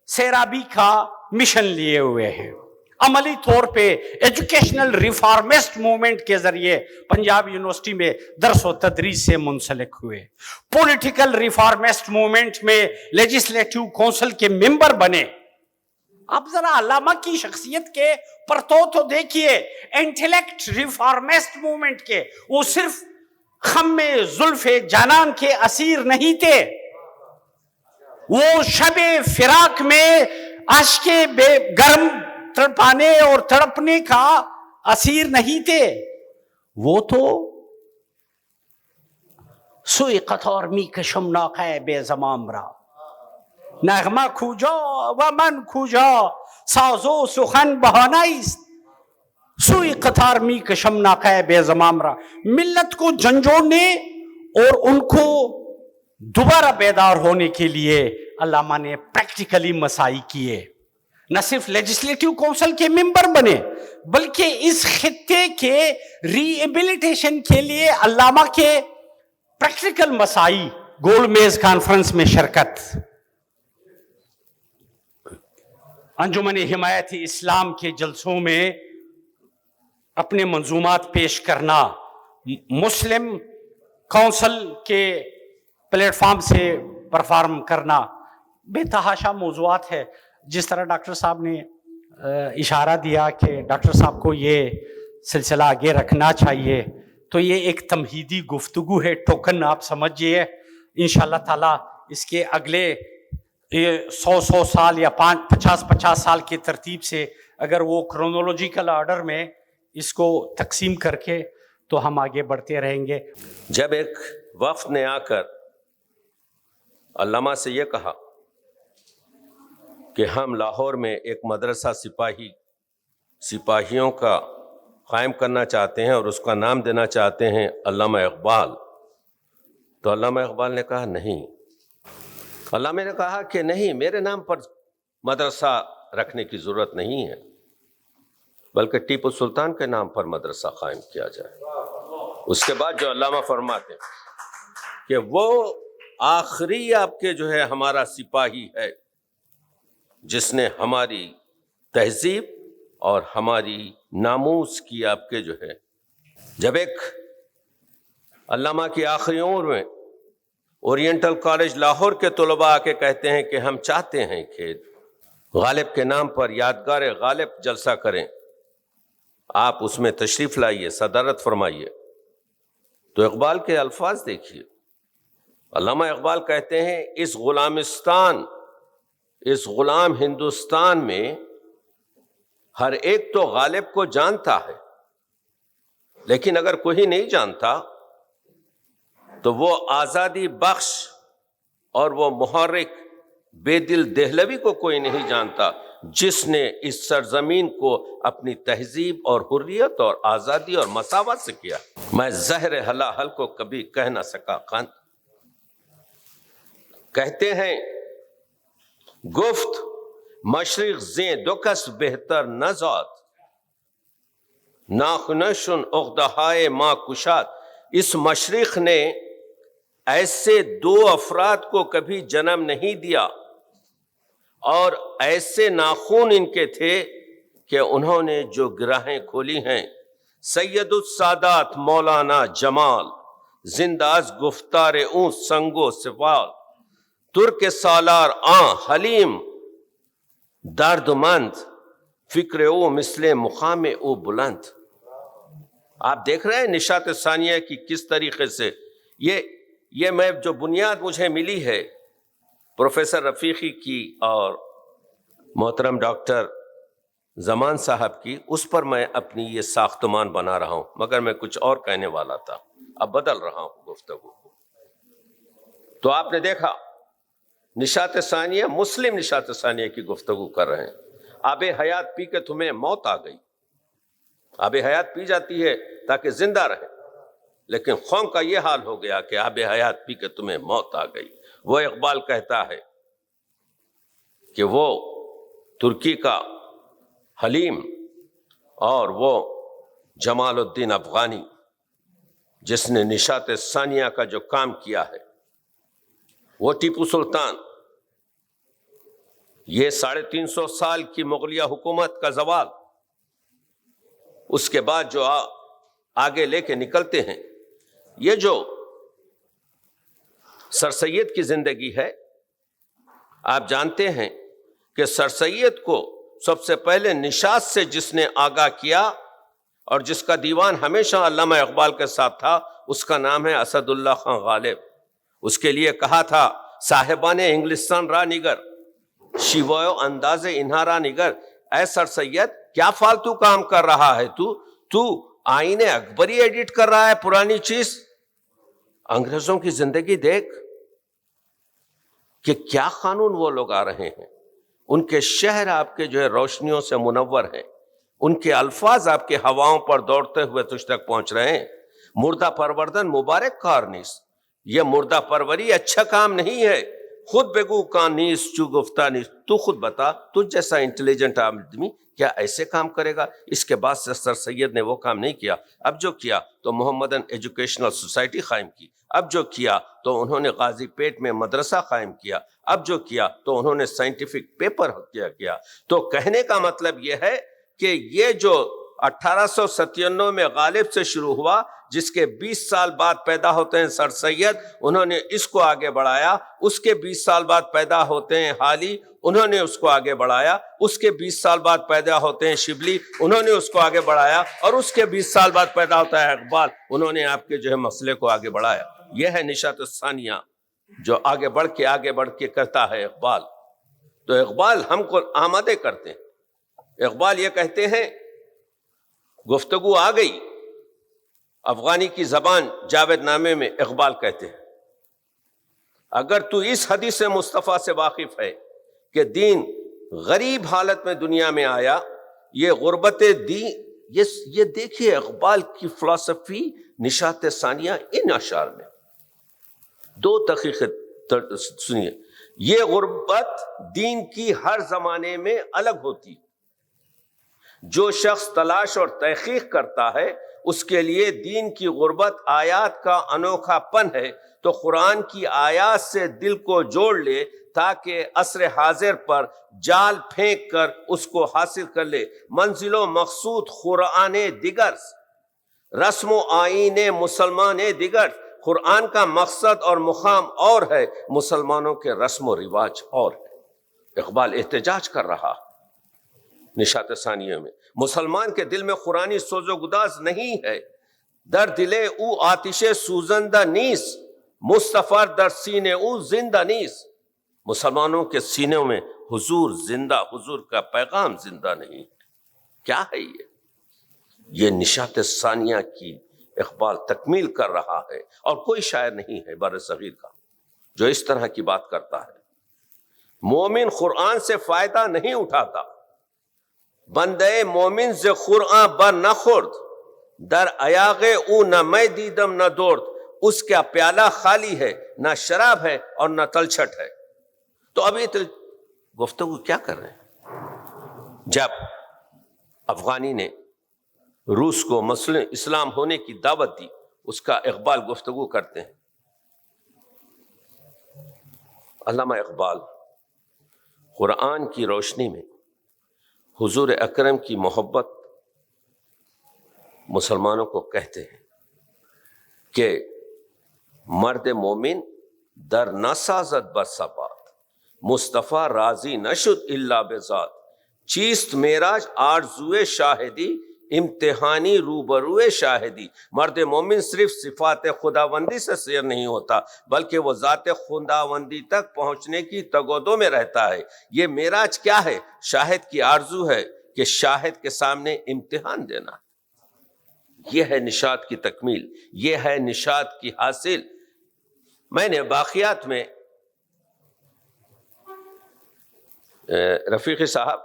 سیرابی کا مشن لیے ہوئے ہیں. عملی طور پہ ایجوکیشنل ریفارمسٹ موومنٹ کے ذریعے پنجاب یونیورسٹی میں درس و تدریس سے منسلک ہوئے. پولیٹیکل ریفارمسٹ موومنٹ میں لیجسلیٹو کونسل کے ممبر بنے. آپ ذرا علامہ کی شخصیت کے پرتو تو دیکھیے. انٹلیکٹ ریفارمسٹ موومنٹ کے وہ صرف خم زلف جانان کے اسیر نہیں تھے، وہ شب فراق میں عشق بے گرم تڑپانے اور تڑپنے کا اسیر نہیں تھے. وہ تو سوی قطار می کشم ناقه بے زمام را، نغمه کجا و من کجا، ساز و سخن بهانه است، سوی قطار می کشم ناقه بے زمام را. ملت کو جھنجھوڑنے اور ان کو دوبارہ بیدار ہونے کے لیے علامہ نے پریکٹیکلی مساعی کیے. نہ صرف لیجسلیٹو کونسل کے ممبر بنے بلکہ اس خطے کے ری ایبلیٹیشن کے لیے علامہ کے پریکٹیکل مساعی. گول میز کانفرنس میں شرکت، انجمن حمایت اسلام کے جلسوں میں اپنے منظومات پیش کرنا، مسلم کونسل کے پلیٹ فارم سے پرفارم کرنا، بے تحاشا موضوعات ہے. جس طرح ڈاکٹر صاحب نے اشارہ دیا کہ ڈاکٹر صاحب کو یہ سلسلہ آگے رکھنا چاہیے، تو یہ ایک تمہیدی گفتگو ہے، ٹوکن آپ سمجھئے. انشاءاللہ تعالیٰ اس کے اگلے 100 سال یا 50 سال کی ترتیب سے اگر وہ کرونولوجیکل آرڈر میں اس کو تقسیم کر کے تو ہم آگے بڑھتے رہیں گے۔ جب ایک وفد نے آ کر علامہ سے یہ کہا کہ ہم لاہور میں ایک مدرسہ سپاہیوں کا قائم کرنا چاہتے ہیں اور اس کا نام دینا چاہتے ہیں علامہ اقبال، تو علامہ اقبال نے کہا نہیں۔ علامہ نے کہا کہ نہیں، میرے نام پر مدرسہ رکھنے کی ضرورت نہیں ہے، بلکہ ٹیپو سلطان کے نام پر مدرسہ قائم کیا جائے۔ اس کے بعد جو علامہ فرماتے ہیں کہ وہ آخری آپ کے جو ہے ہمارا سپاہی ہے جس نے ہماری تہذیب اور ہماری ناموس کی آپ کے جو ہے، جب ایک علامہ کی آخری عمر میں اورینٹل کالج لاہور کے طلباء آ کے کہتے ہیں کہ ہم چاہتے ہیں کہ غالب کے نام پر یادگار غالب جلسہ کریں، آپ اس میں تشریف لائیے، صدارت فرمائیے، تو اقبال کے الفاظ دیکھیے۔ علامہ اقبال کہتے ہیں اس غلام ہندوستان میں ہر ایک تو غالب کو جانتا ہے، لیکن اگر کوئی نہیں جانتا تو وہ آزادی بخش اور وہ محرک بے دل دہلوی کو کوئی نہیں جانتا جس نے اس سرزمین کو اپنی تہذیب اور حریت اور آزادی اور مساوات سے کیا۔ میں زہر ہلاہل کو کبھی کہہ نہ سکا قند۔ کہتے ہیں گفت مشرق زیں دو کس بہتر نزاد، ناخنشن عقدہائے ما کشاد۔ اس مشرق نے ایسے دو افراد کو کبھی جنم نہیں دیا اور ایسے ناخون ان کے تھے کہ انہوں نے جو گراہیں کھولی ہیں۔ سید السادات مولانا جمال، زنداز گفتار اون سنگ و سفال، ترک سالار آن حلیم درد مند، فکر او مثل مقام او بلند۔ آپ دیکھ رہے ہیں نشاط ثانیہ کی کس طریقے سے یہ میں جو بنیاد مجھے ملی ہے پروفیسر رفیقی کی اور محترم ڈاکٹر زمان صاحب کی، اس پر میں اپنی یہ ساختمان بنا رہا ہوں، مگر میں کچھ اور کہنے والا تھا، اب بدل رہا ہوں گفتگو کو۔ تو آپ نے دیکھا نشاط ثانیہ، مسلم نشاط ثانیہ کی گفتگو کر رہے ہیں۔ آب حیات پی کے تمہیں موت آ گئی۔ آب حیات پی جاتی ہے تاکہ زندہ رہے، لیکن قوم کا یہ حال ہو گیا کہ آب حیات پی کے تمہیں موت آ گئی۔ وہ اقبال کہتا ہے کہ وہ ترکی کا حلیم اور وہ جمال الدین افغانی جس نے نشاط ثانیہ کا جو کام کیا ہے، وہ ٹیپو سلطان، یہ 350 سال کی مغلیہ حکومت کا زوال، اس کے بعد جو آگے لے کے نکلتے ہیں، یہ جو سر سید کی زندگی ہے، آپ جانتے ہیں کہ سر سید کو سب سے پہلے نشاط سے جس نے آگاہ کیا اور جس کا دیوان ہمیشہ علامہ اقبال کے ساتھ تھا، اس کا نام ہے اسد اللہ خان غالب۔ اس کے لیے کہا تھا صاحبان انگلستان را نگر، شیوایو انداز انہا را نگر، اے سر سید کیا فالتو کام کر رہا ہے تو آئین اکبری ایڈٹ کر رہا ہے، پرانی چیز۔ انگریزوں کی زندگی دیکھ کہ کیا قانون وہ لوگ آ رہے ہیں، ان کے شہر آپ کے جو ہے روشنیوں سے منور ہیں، ان کے الفاظ آپ کے ہواؤں پر دوڑتے ہوئے تجھ تک پہنچ رہے ہیں۔ مردہ پروردن مبارک کار نیست، یہ مردہ پروری اچھا کام نہیں ہے۔ خود بگو کا نیست چو گفتہ نیست، تو خود بتا تجھ جیسا انٹیلیجنٹ آدمی کیا ایسے کام کرے گا؟ اس کے بعد سے سر سید نے وہ کام نہیں کیا۔ اب جو کیا تو محمدن ایجوکیشنل سوسائٹی قائم کی، اب جو کیا تو انہوں نے غازی پیٹ میں مدرسہ قائم کیا، اب جو کیا تو انہوں نے سائنٹیفک پیپر کیا۔ تو کہنے کا مطلب یہ ہے کہ یہ جو 1897 میں غالب سے شروع ہوا، جس کے 20 سال بعد پیدا ہوتے ہیں سر سید، انہوں نے اس کو آگے بڑھایا۔ اس کے 20 سال بعد پیدا ہوتے ہیں حالی، انہوں نے اس کو آگے بڑھایا۔ اس کے 20 سال بعد پیدا ہوتے ہیں شبلی، انہوں نے اس کو آگے بڑھایا۔ اور اس کے 20 سال بعد پیدا ہوتا ہے اقبال، انہوں نے آپ کے جو ہے مسئلے کو آگے بڑھایا۔ یہ ہے نشاط ثانیہ جو آگے بڑھ کے کرتا ہے اقبال۔ تو اقبال ہم کو آمادہ کرتے ہیں۔ اقبال یہ کہتے ہیں گفتگو آ گئی افغانی کی زبان جاوید نامے میں اقبال کہتے ہیں، اگر تو اس حدیث مصطفیٰ سے واقف ہے کہ دین غریب حالت میں دنیا میں آیا، یہ غربت دین، یہ دیکھیے اقبال کی فلسفی نشاط ثانیہ ان اشعار میں، 2 دقیقے سنیے۔ یہ غربت دین کی ہر زمانے میں الگ ہوتی، جو شخص تلاش اور تحقیق کرتا ہے اس کے لیے دین کی غربت آیات کا انوکھا پن ہے، تو قرآن کی آیات سے دل کو جوڑ لے تاکہ عصر حاضر پر جال پھینک کر اس کو حاصل کر لے۔ منزل و مقصود قرآن دیگر، رسم و آئین مسلمان دیگر۔ قرآن کا مقصد اور مقام اور ہے، مسلمانوں کے رسم و رواج اور ہے۔ اقبال احتجاج کر رہا نشاط ثانیہ میں، مسلمان کے دل میں قرآنی سوز و گداز نہیں ہے، در دلے او آتش سوزندہ نیس، مصطفی در سینے او زندہ نیس۔ مسلمانوں کے سینوں میں حضور زندہ، حضور کا پیغام زندہ نہیں ہے۔ کیا ہے یہ نشاط ثانیہ کی اقبال تکمیل کر رہا ہے، اور کوئی شاعر نہیں ہے بر صغیر کا جو اس طرح کی بات کرتا ہے۔ مومن قرآن سے فائدہ نہیں اٹھاتا، بندے مومن سے قرآن بر نہ خورد، در ایاغ او نہ میں دیدم نہ دوڑد۔ اس کا پیالہ خالی ہے، نہ شراب ہے اور نہ تلچھٹ ہے۔ تو ابھی گفتگو کیا کر رہے ہیں؟ جب افغانی نے روس کو مسلم اسلام ہونے کی دعوت دی، اس کا اقبال گفتگو کرتے ہیں۔ علامہ اقبال قرآن کی روشنی میں حضور اکرم کی محبت مسلمانوں کو کہتے ہیں کہ مرد مومن در نہ سازد بسبات، مصطفیٰ راضی نشد الا بذات، چیست معراج آرزوئے شاہدی، امتحانی روبروئے شاہدی۔ مرد مومن صرف صفات خداوندی سے سیر نہیں ہوتا، بلکہ وہ ذات خداوندی تک پہنچنے کی تگودوں میں رہتا ہے۔ یہ معراج کیا ہے؟ شاہد کی آرزو ہے کہ شاہد کے سامنے امتحان دینا۔ یہ ہے نشاط کی تکمیل، یہ ہے نشاط کی حاصل۔ میں نے باقیات میں رفیقی صاحب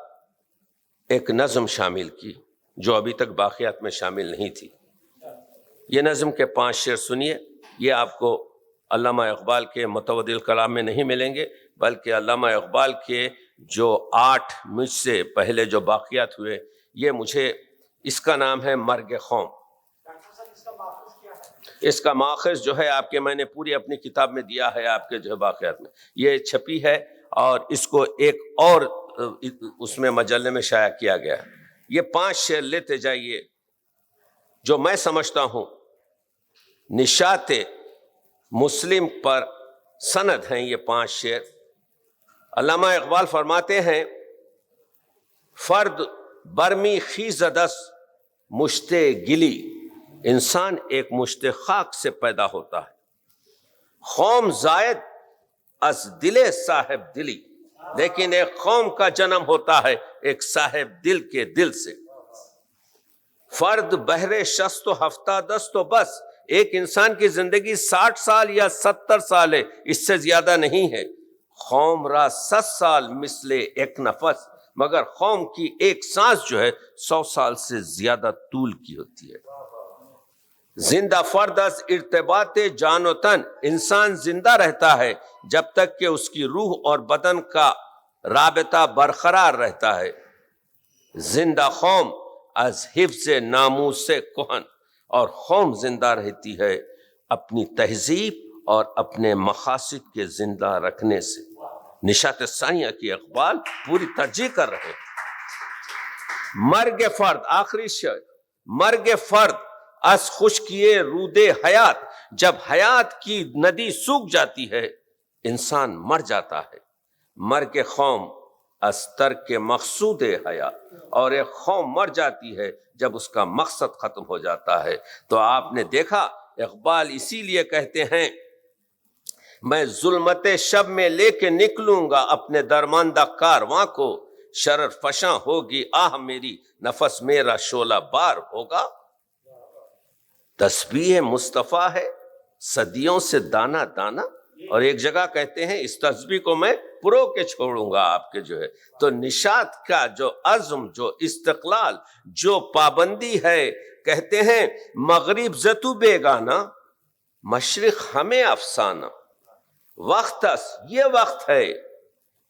ایک نظم شامل کی جو ابھی تک باقیات میں شامل نہیں تھی۔ یہ نظم کے 5 شعر سنیے، یہ آپ کو علامہ اقبال کے متوادل کلام میں نہیں ملیں گے، بلکہ علامہ اقبال کے جو 8 مجھ سے پہلے جو باقیات ہوئے، یہ مجھے، اس کا نام ہے مرگ قوم۔ اس کا ماخذ جو ہے آپ کے، میں نے پوری اپنی کتاب میں دیا ہے، آپ کے جو ہے باقیات میں یہ چھپی ہے، اور اس کو ایک اور اس میں مجلے میں شائع کیا گیا ہے۔ یہ 5 شعر لیتے جائیے جو میں سمجھتا ہوں نشاط مسلم پر سند ہیں۔ یہ 5 شعر علامہ اقبال فرماتے ہیں، فرد برمی خیزدس مشت گلی، انسان ایک مشت خاک سے پیدا ہوتا ہے۔ قوم زائد از دل صاحب دلی، لیکن ایک قوم کا جنم ہوتا ہے ایک صاحب دل کے دل سے۔ فرد بہر شست و ہفتہ دست و بس، ایک انسان کی زندگی 60 سال یا 70 سال ہے، اس سے زیادہ نہیں ہے۔ قوم را 100 سال مثل ایک نفس، مگر قوم کی ایک سانس جو ہے 100 سال سے زیادہ طول کی ہوتی ہے۔ زندہ فرد از ارتباط جان و تن، انسان زندہ رہتا ہے جب تک کہ اس کی روح اور بدن کا رابطہ برقرار رہتا ہے۔ زندہ قوم از حفظ ناموس کہن، اور قوم زندہ رہتی ہے اپنی تہذیب اور اپنے مقاصد کے زندہ رکھنے سے۔ نشاط ثانیہ کی اقبال پوری ترجیح کر رہے ہیں۔ مرگ فرد، آخری شعر، مرگ فرد از خشکیے رود حیات، جب حیات کی ندی سوکھ جاتی ہے انسان مر جاتا ہے۔ مرگ قوم از ترک مقصود حیات، اور ایک قوم مر جاتی ہے جب اس کا مقصد ختم ہو جاتا ہے۔ تو آپ نے دیکھا اقبال اسی لیے کہتے ہیں، میں ظلمت شب میں لے کے نکلوں گا اپنے درماندہ کارواں کو، شرر فشاں ہوگی آہ میری، نفس میرا شعلہ بار ہوگا۔ تسبیح مصطفیٰ ہے صدیوں سے دانا دانا، اور ایک جگہ کہتے ہیں اس تسبیح کو میں پرو کے چھوڑوں گا آپ کے جو ہے. تو نشاط کا جو عزم، جو استقلال، جو پابندی ہے، کہتے ہیں مغرب زتو بیگانا مشرق ہمیں افسانہ، وقتس یہ وقت ہے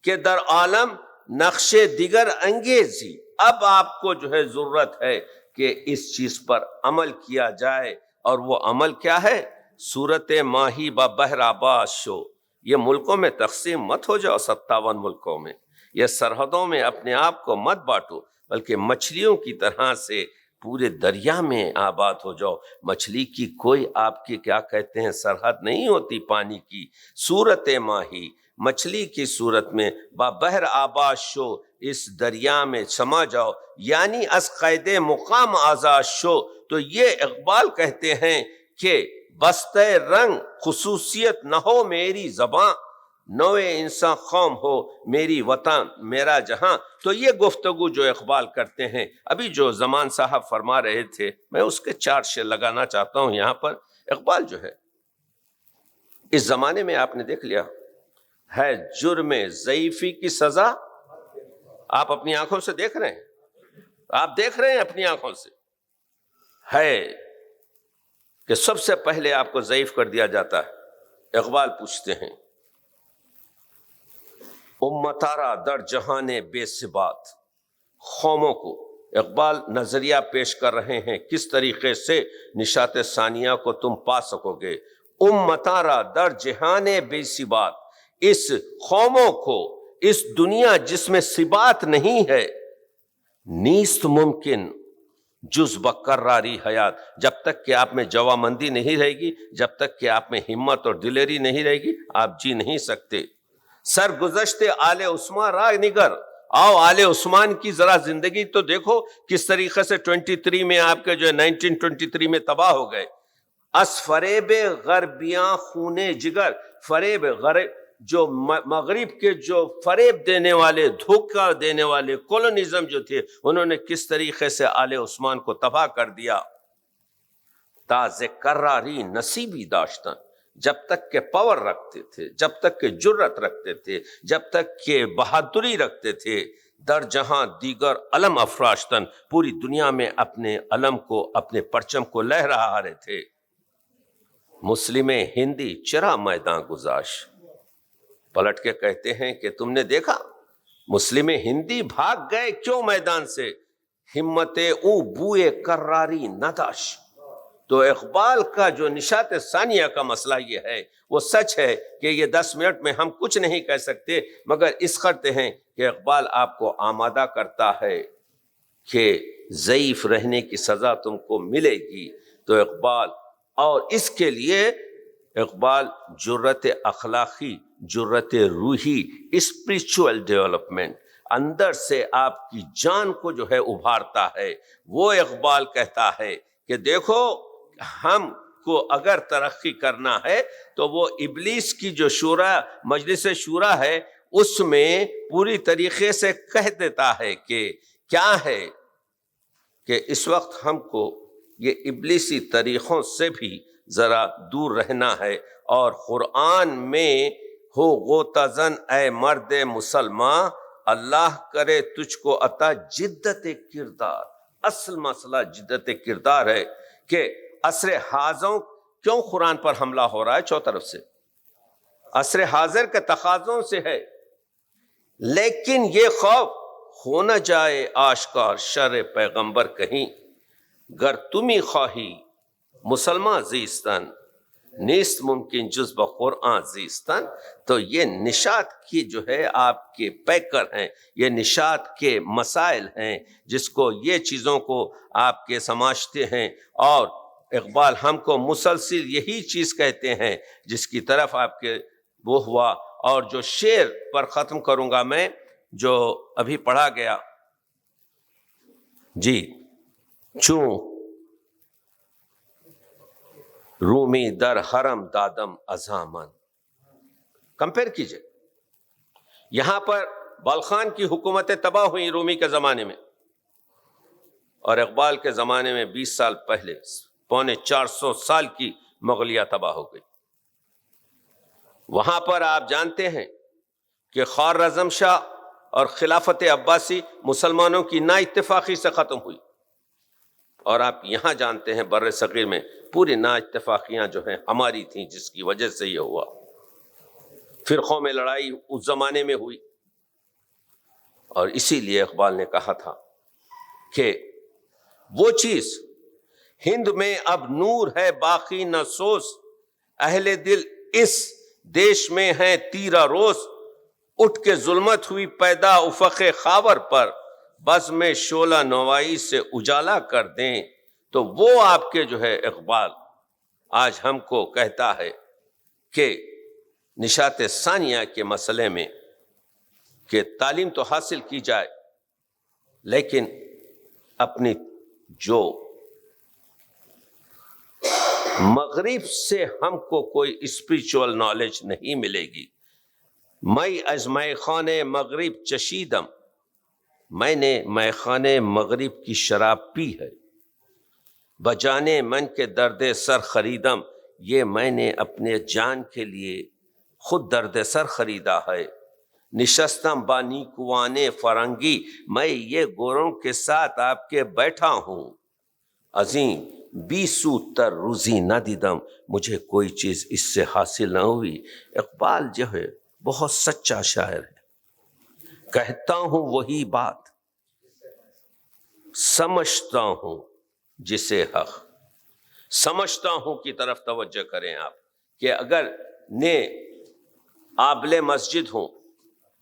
کہ در عالم نقش دیگر انگیزی. اب آپ کو جو ہے ضرورت ہے کہ اس چیز پر عمل کیا جائے، اور وہ عمل کیا ہے؟ صورت ماہی با بحر آباد شو. یہ ملکوں میں تقسیم مت ہو جاؤ، 57 ملکوں میں، یہ سرحدوں میں اپنے آپ کو مت بانٹو، بلکہ مچھلیوں کی طرح سے پورے دریا میں آباد ہو جاؤ. مچھلی کی کوئی آپ کی کیا کہتے ہیں سرحد نہیں ہوتی پانی کی. صورت ماہی، مچھلی کی صورت میں، با بحر آباد شو، اس دریا میں سما جاؤ، یعنی از قید مقام آزاد شو. تو یہ اقبال کہتے ہیں کہ بستہ رنگ خصوصیت نہ ہو میری زباں، نوے انسان قوم ہو میری وطن میرا جہاں. تو یہ گفتگو جو اقبال کرتے ہیں، ابھی جو زمان صاحب فرما رہے تھے، میں اس کے 4 شعر لگانا چاہتا ہوں یہاں پر. اقبال جو ہے اس زمانے میں آپ نے دیکھ لیا ہے جرم ضعیفی کی سزا. آپ اپنی آنکھوں سے دیکھ رہے ہیں، آپ دیکھ رہے ہیں اپنی آنکھوں سے، ہے کہ سب سے پہلے آپ کو ضعیف کر دیا جاتا ہے. اقبال پوچھتے ہیں امتارا در جہان بے ثبات، قوموں کو اقبال نظریہ پیش کر رہے ہیں کس طریقے سے نشاط ثانیہ کو تم پا سکو گے. امتارا در جہان بے ثبات، اس قوموں کو، اس دنیا جس میں ثبات نہیں ہے، نیست ممکن جز بقراری حیات. جب تک کہ آپ میں جوامندی نہیں رہے گی، جب تک کہ آپ میں ہمت اور دلیری نہیں رہے گی، آپ جی نہیں سکتے. سرگزشت آل عثمان را نگر، آؤ آل عثمان کی ذرا زندگی تو دیکھو کس طریقے سے 23 میں آپ کے جو 1923 میں تباہ ہو گئے. اس فریب غربیاں خونے جگر، فریب غرب جو مغرب کے جو فریب دینے والے، دھوکہ دینے والے کولونیزم جو تھے، انہوں نے کس طریقے سے آل عثمان کو تباہ کر دیا. تاز قراری نصیبی داشتن، جب تک کہ پاور رکھتے تھے، جب تک کہ جرت رکھتے تھے، جب تک کہ بہادری رکھتے تھے، در جہاں دیگر علم افراشتن، پوری دنیا میں اپنے علم کو، اپنے پرچم کو لہرا رہے تھے. مسلم ہندی چرا میدان گزاش، پلٹ کے کہتے ہیں کہ تم نے دیکھا مسلم ہندی بھاگ گئے کیوں میدان سے؟ ہمت او بوئے کراری نداش. تو اقبال کا جو نشاط ثانیہ کا مسئلہ یہ ہے، وہ سچ ہے کہ یہ 10 منٹ میں ہم کچھ نہیں کہہ سکتے، مگر اس کرتے ہیں کہ اقبال آپ کو آمادہ کرتا ہے کہ ضعیف رہنے کی سزا تم کو ملے گی. تو اقبال، اور اس کے لیے اقبال جرت اخلاقی، جرت روحی، اسپریچول ڈیولپمنٹ، اندر سے آپ کی جان کو جو ہے ابھارتا ہے. وہ اقبال کہتا ہے کہ دیکھو ہم کو اگر ترقی کرنا ہے تو وہ ابلیس کی جو شورا، مجلس شورا ہے، اس میں پوری طریقے سے کہہ دیتا ہے کہ کیا ہے کہ اس وقت ہم کو یہ ابلیسی طریقوں سے بھی ذرا دور رہنا ہے. اور قرآن میں ہو غوطہ اے مرد مسلمان، اللہ کرے تجھ کو عطا جدت کردار. اصل مسئلہ جدت کردار ہے کہ عصر حاضروں کیوں قرآن پر حملہ ہو رہا ہے چوطرف سے؟ عصر حاضر کے تقاضوں سے ہے، لیکن یہ خوف ہو نہ جائے آشکار شر پیغمبر کہیں، گر تمہیں خواہی مسلمان زیستن، نیست ممکن جز بقرآن زیستن. تو یہ نشاط کی جو ہے آپ کے پیکر ہیں، یہ نشاط کے مسائل ہیں جس کو، یہ چیزوں کو آپ کے سمجھتے ہیں. اور اقبال ہم کو مسلسل یہی چیز کہتے ہیں جس کی طرف آپ کے وہ ہوا. اور جو شعر پر ختم کروں گا میں، جو ابھی پڑھا گیا، جی، چوں رومی در حرم دادم ازامن. کمپیر کیجئے، یہاں پر بلخان کی حکومتیں تباہ ہوئی رومی کے زمانے میں، اور اقبال کے زمانے میں 20 سال پہلے 450 سال کی مغلیہ تباہ ہو گئی. وہاں پر آپ جانتے ہیں کہ خوارزم شاہ اور خلافت عباسی مسلمانوں کی نا اتفاقی سے ختم ہوئی. اور آپ یہاں جانتے ہیں بر صغیر میں پوری نا اتفاقیاں جو ہیں ہماری تھیں، جس کی وجہ سے یہ ہوا. فرقوں میں لڑائی اس زمانے میں ہوئی. اور اسی لیے اقبال نے کہا تھا کہ وہ چیز ہند میں اب نور ہے باقی نہ سوز، اہل دل اس دیش میں ہیں تیرا روز، اٹھ کے ظلمت ہوئی پیدا افق خاور پر، بز میں شعلہ نوائی سے اجالا کر دیں. تو وہ آپ کے جو ہے اقبال آج ہم کو کہتا ہے کہ نشاط ثانیہ کے مسئلے میں کہ تعلیم تو حاصل کی جائے، لیکن اپنی جو مغرب سے ہم کو کوئی اسپریچول نالج نہیں ملے گی. میں از میخان مغرب چشیدم، میں نے میخان مغرب کی شراب پی ہے. بجانے من کے درد سر خریدم، یہ میں نے اپنے جان کے لیے خود درد سر خریدا ہے. نشستم با نیکوان فرنگی، میں یہ گوروں کے ساتھ آپ کے بیٹھا ہوں. عظیم بیسو تر روزی نہ دیدم، مجھے کوئی چیز اس سے حاصل نہ ہوئی. اقبال جو ہے بہت سچا شاعر ہے. کہتا ہوں وہی بات، سمجھتا ہوں جسے حق، سمجھتا ہوں کی طرف توجہ کریں آپ کہ اگر نے آبل مسجد ہوں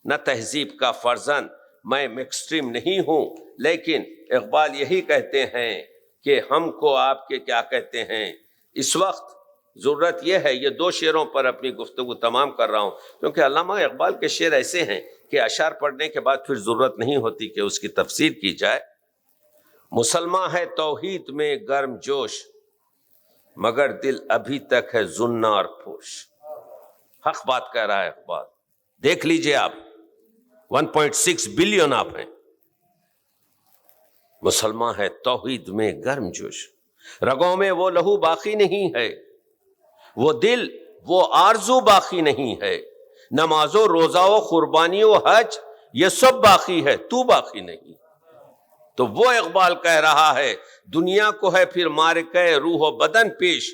نہ تہذیب کا فرزند، میں مکسٹریم نہیں ہوں، لیکن اقبال یہی کہتے ہیں کہ ہم کو آپ کے کیا کہتے ہیں اس وقت ضرورت یہ ہے. یہ 2 شعروں پر اپنی گفتگو تمام کر رہا ہوں کیونکہ علامہ اقبال کے شعر ایسے ہیں کہ اشعار پڑھنے کے بعد پھر ضرورت نہیں ہوتی کہ اس کی تفسیر کی جائے. مسلمان ہے توحید میں گرم جوش، مگر دل ابھی تک ہے زنار پوش. حق بات کہہ رہا ہے اقبال. دیکھ لیجئے آپ 1.6 بلین آپ ہیں. مسلمان ہے توحید میں گرم جوش، رگوں میں وہ لہو باقی نہیں ہے، وہ دل وہ آرزو باقی نہیں ہے. نماز و روزہ و قربانی و حج یہ سب باقی ہے، تو باقی نہیں. تو وہ اقبال کہہ رہا ہے دنیا کو ہے پھر مارکہ روح و بدن پیش،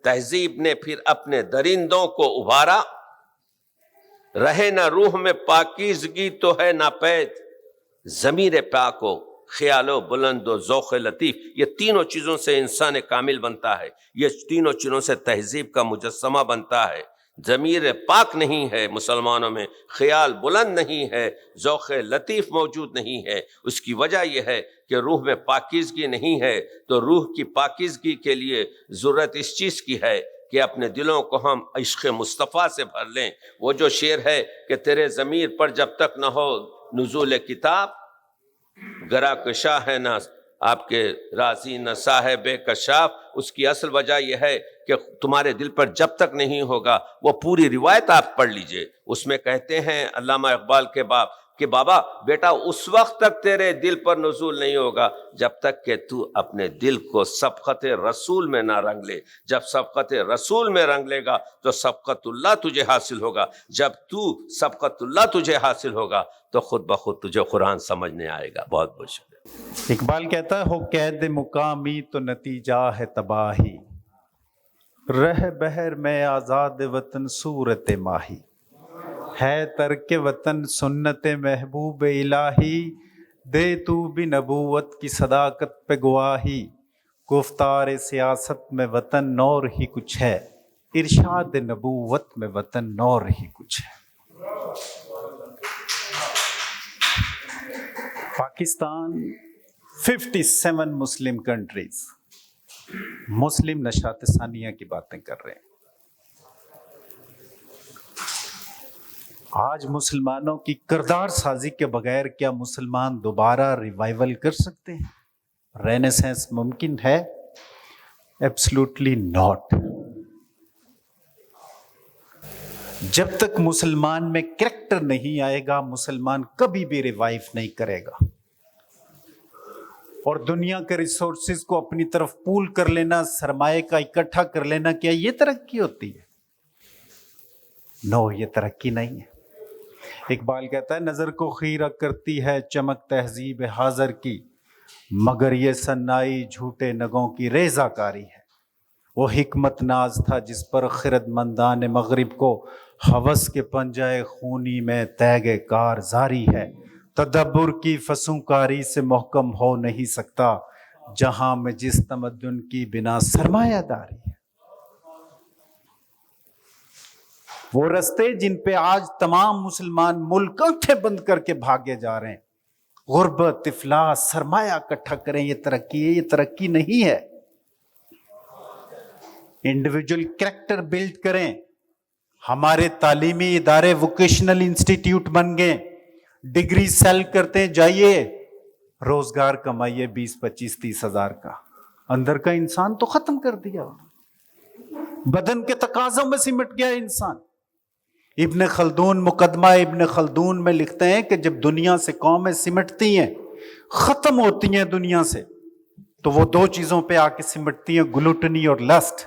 تہذیب نے پھر اپنے درندوں کو ابھارا. رہے نہ روح میں پاکیزگی تو ہے نہ پید، ضمیر پاک و خیال و بلند و ذوق لطیف. یہ تینوں چیزوں سے انسان کامل بنتا ہے، یہ تینوں چیزوں سے تہذیب کا مجسمہ بنتا ہے. ضمیر پاک نہیں ہے مسلمانوں میں، خیال بلند نہیں ہے، ذوق لطیف موجود نہیں ہے. اس کی وجہ یہ ہے کہ روح میں پاکیزگی نہیں ہے. تو روح کی پاکیزگی کے لیے ضرورت اس چیز کی ہے کہ اپنے دلوں کو ہم عشق مصطفیٰ سے بھر لیں. وہ جو شعر ہے کہ تیرے ضمیر پر جب تک نہ ہو نزول کتاب، گرا کشا ہے نہ آپ کے راضی نہ صاحب کشاف. اس کی اصل وجہ یہ ہے کہ تمہارے دل پر جب تک نہیں ہوگا، وہ پوری روایت آپ پڑھ لیجئے. اس میں کہتے ہیں علامہ اقبال کے باپ کہ بابا بیٹا اس وقت تک تیرے دل پر نزول نہیں ہوگا جب تک کہ تو اپنے دل کو سبقت رسول میں نہ رنگ لے. جب سبقت رسول میں رنگ لے گا تو سبقت اللہ تجھے حاصل ہوگا. جب تو سبقت اللہ تجھے حاصل ہوگا تو خود بخود تجھے قرآن سمجھنے آئے گا. بہت بہت شکریہ. اقبال کہتا ہے ہو قید مقامی تو نتیجہ ہے تباہی، رہ بہر میں آزاد وطن صورت ماہی، ہے ترک وطن سنت محبوب الہی، دے تو بھی نبوت کی صداقت پہ گواہی، گفتار سیاست میں وطن نور ہی کچھ ہے، ارشاد نبوت میں وطن نور ہی کچھ ہے. پاکستان 57 مسلم کنٹریز مسلم نشاط ثانیہ کی باتیں کر رہے ہیں. آج مسلمانوں کی کردار سازی کے بغیر کیا مسلمان دوبارہ ریوائیول کر سکتے ہیں؟ رینیسنس ممکن ہے؟ Absolutely not. جب تک مسلمان میں کریکٹر نہیں آئے گا مسلمان کبھی بھی ریوائیو نہیں کرے گا. اور دنیا کے ریسورسز کو اپنی طرف پول کر لینا, سرمایہ کا اکٹھا کر لینا, کیا یہ ترقی ہوتی ہے؟ نو, یہ ترقی نہیں ہے. اقبال کہتا ہے نظر کو خیرہ کرتی ہے چمک تہذیب حاضر کی, مگر یہ سنائی جھوٹے نگوں کی ریزہ کاری ہے. وہ حکمت ناز تھا جس پر خرد مندان مغرب کو ہوس کے پنجائے خونی میں تیغ کار زاری ہے. تدبر کی فسونکاری سے محکم ہو نہیں سکتا جہاں میں جس تمدن کی بنا سرمایہ داری ہے. وہ رستے جن پہ آج تمام مسلمان ملک آنکھیں بند کر کے بھاگے جا رہے ہیں, غربت, افلاس, سرمایہ اکٹھا کریں, یہ ترقی ہے؟ یہ ترقی نہیں ہے. انڈیویجول کریکٹر بلڈ کریں. ہمارے تعلیمی ادارے ووکیشنل انسٹیٹیوٹ بن گئے, ڈگری سیل کرتے ہیں, جائیے روزگار کمائیے 20-25-30 ہزار کا. اندر کا انسان تو ختم کر دیا, بدن کے تقاضوں میں سمٹ گیا انسان. ابن خلدون, مقدمہ ابن خلدون میں لکھتے ہیں کہ جب دنیا سے قومیں سمٹتی ہیں, ختم ہوتی ہیں دنیا سے, تو وہ دو چیزوں پہ آ کے سمٹتی ہیں, گلوٹنی اور لسٹ,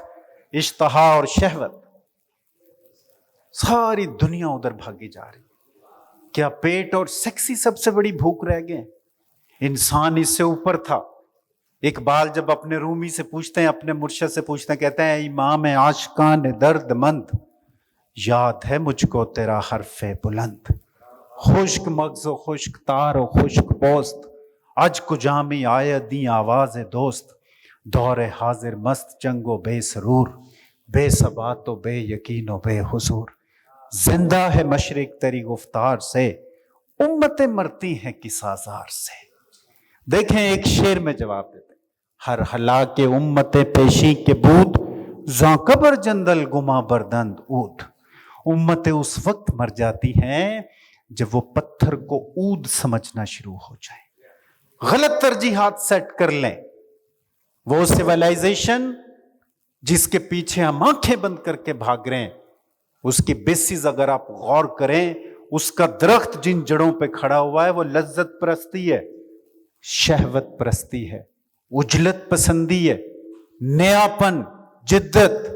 اشتہا اور شہوت. ساری دنیا ادھر بھاگی جا رہی. کیا پیٹ اور سیکسی سب سے بڑی بھوک رہ گئے؟ انسان اس سے اوپر تھا. اقبال جب اپنے رومی سے پوچھتے ہیں, اپنے مرشد سے پوچھتے ہیں, کہتے ہیں امام عاشقان درد مند, یاد ہے مجھ کو تیرا حرف بلند. خشک مغز و خشک تار و خشک پوست, اج کجامی آئے دی آواز دوست. دور حاضر مست جنگ و بے سرور, بے ثبات و بے یقین و بے حضور. زندہ ہے مشرق تیری گفتار سے, امتیں مرتی ہیں کس آزار سے. دیکھیں ایک شعر میں جواب دیتے ہیں, ہر ہلاک امت پیشی کے بود, زاں قبر جندل گما بردند اود. امتیں اس وقت مر جاتی ہیں جب وہ پتھر کو اود سمجھنا شروع ہو جائے, غلط ترجیحات سیٹ کر لیں. وہ سیولائزیشن جس کے پیچھے ہم آنکھیں بند کر کے بھاگ رہے ہیں, اس کی بیسز اگر آپ غور کریں, اس کا درخت جن جڑوں پہ کھڑا ہوا ہے وہ لذت پرستی ہے, شہوت پرستی ہے, عجلت پسندی ہے, نیاپن, جدت,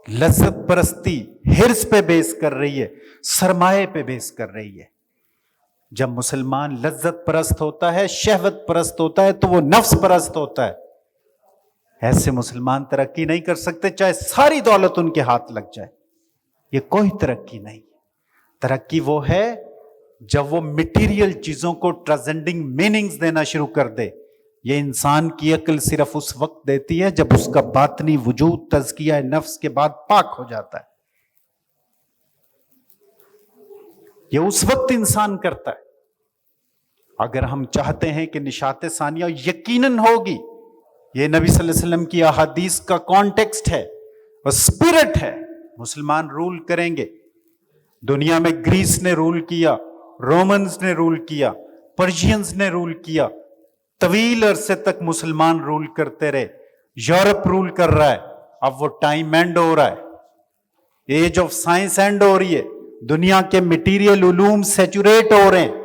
لذت پرستی, ہرس پہ بیس کر رہی ہے, سرمایہ پہ بیس کر رہی ہے. جب مسلمان لذت پرست ہوتا ہے, شہوت پرست ہوتا ہے, تو وہ نفس پرست ہوتا ہے. ایسے مسلمان ترقی نہیں کر سکتے چاہے ساری دولت ان کے ہاتھ لگ جائے. یہ کوئی ترقی نہیں. ترقی وہ ہے جب وہ مٹیریل چیزوں کو ٹرانسینڈنگ میننگز دینا شروع کر دے. یہ انسان کی عقل صرف اس وقت دیتی ہے جب اس کا باطنی وجود تزکیہ نفس کے بعد پاک ہو جاتا ہے. یہ اس وقت انسان کرتا ہے. اگر ہم چاہتے ہیں کہ نشاط ثانیہ یقیناً ہوگی, یہ نبی صلی اللہ علیہ وسلم کی احادیث کا کانٹیکسٹ ہے اور اسپرٹ ہے, مسلمان رول کریں گے. دنیا میں گریس نے رول کیا, رومنز نے رول کیا, پرشینز نے رول کیا, طویل عرصے تک مسلمان رول کرتے رہے. یورپ رول کر رہا ہے, اب وہ ٹائم اینڈ ہو رہا ہے, ایج آف سائنس اینڈ ہو رہی ہے, دنیا کے میٹیریل علوم سیچوریٹ ہو رہے ہیں.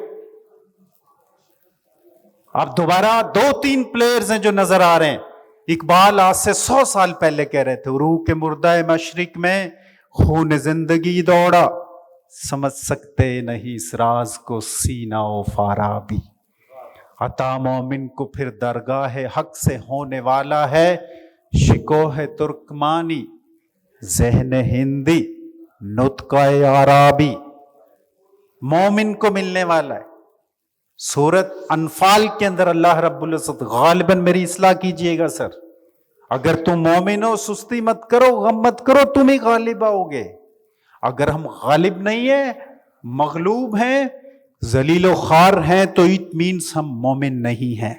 اب دوبارہ 2-3 پلیئرز ہیں جو نظر آ رہے ہیں. اقبال آج سے 100 سال پہلے کہہ رہے تھے, روح کے مردہ مشرق میں خون زندگی دوڑا, سمجھ سکتے نہیں اس راز کو سینہ و فارابی. عطا مومن کو پھر درگاہ حق سے ہونے والا ہے, شکوہ ترکمانی ذہن ہندی نطق عربی. مومن کو ملنے والا ہے. سورت انفال کے اندر اللہ رب العزت, غالباً میری اصلاح کیجئے گا سر, اگر تم مومن ہو سستی مت کرو, غم مت کرو, تم ہی غالب آؤ گے. اگر ہم غالب نہیں ہیں, مغلوب ہیں, ذلیل و خوار ہیں, تو اٹ مینس ہم مومن نہیں ہیں.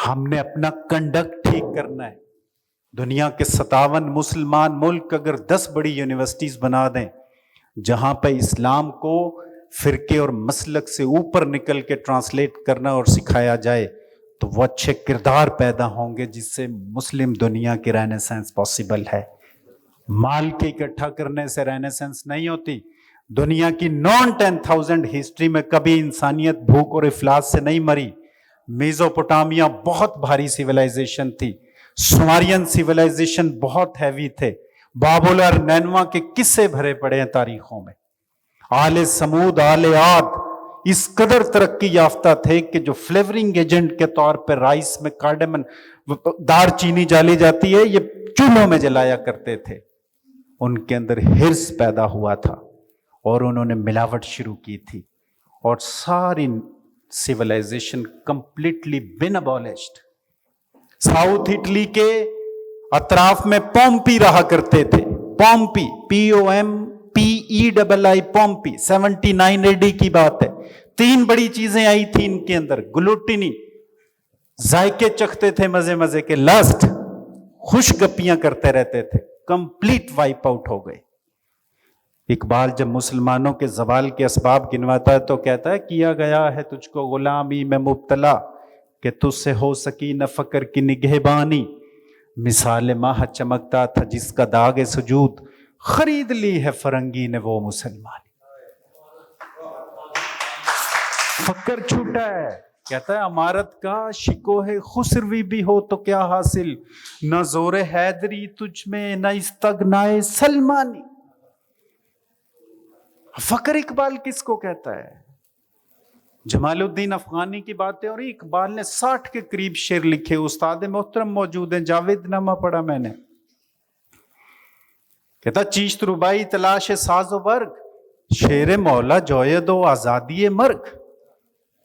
ہم نے اپنا کنڈکٹ ٹھیک کرنا ہے. دنیا کے 57 مسلمان ملک اگر 10 بڑی یونیورسٹیز بنا دیں جہاں پہ اسلام کو فرقے اور مسلک سے اوپر نکل کے ٹرانسلیٹ کرنا اور سکھایا جائے, تو وہ اچھے کردار پیدا ہوں گے جس سے مسلم دنیا کی رینیسانس پاسبل ہے. مال کے اکٹھا کرنے سے رینیسانس نہیں ہوتی. دنیا کی 9-10,000 ہسٹری میں کبھی انسانیت بھوک اور افلاس سے نہیں مری. میزوپوٹامیہ بہت بھاری سیولائزیشن تھی, سومرین سیولائزیشن بہت ہیوی تھے, بابل اور نینوا کے قصے بھرے پڑے ہیں تاریخوں میں. آل سمود, آل عاد اس قدر ترقی یافتہ تھے کہ جو فلیورنگ ایجنٹ کے طور پہ رائس میں کارڈمن دار چینی ڈالی جاتی ہے, یہ چولہوں میں جلایا کرتے تھے. ان کے اندر ہرس پیدا ہوا تھا اور انہوں نے ملاوٹ شروع کی تھی, اور ساری سیولائزیشن کمپلیٹلی بین ابالشڈ. ساؤتھ اٹلی کے اطراف میں پومپی رہا کرتے تھے, پومپی, POMPEII, پومپی, 79 AD کی بات ہے. 3 بڑی چیزیں آئی تھی ان کے اندر, گلوٹنی, ذائقے چکھتے تھے مزے مزے کے, لسٹ, خوش گپیاں کرتے رہتے تھے, کمپلیٹ وائپ آؤٹ ہو گئے. اقبال جب مسلمانوں کے زوال کے اسباب گنواتا ہے تو کہتا ہے کیا گیا ہے تجھ کو غلامی میں مبتلا, کہ تجھ سے ہو سکی نہ فقر کی نگہبانی. مثال ماہ چمکتا تھا جس کا داغ سجود, خرید لی ہے فرنگی نے وہ مسلمانی. فقر چھوٹا ہے, کہتا ہے عمارت کا شکوہ خسروی بھی ہو تو کیا حاصل, نہ زور حیدری تجھ میں نہ استغنائے سلمانی. فقر اقبال کس کو کہتا ہے؟ جمال الدین افغانی کی باتیں, اور اقبال نے 60 کے قریب شعر لکھے. استاد محترم موجود ہیں, جاوید نامہ پڑھا میں نے. کہتا چیشت ربائی تلاش ساز و برگ, شیر مولا جوید و آزادی مرگ.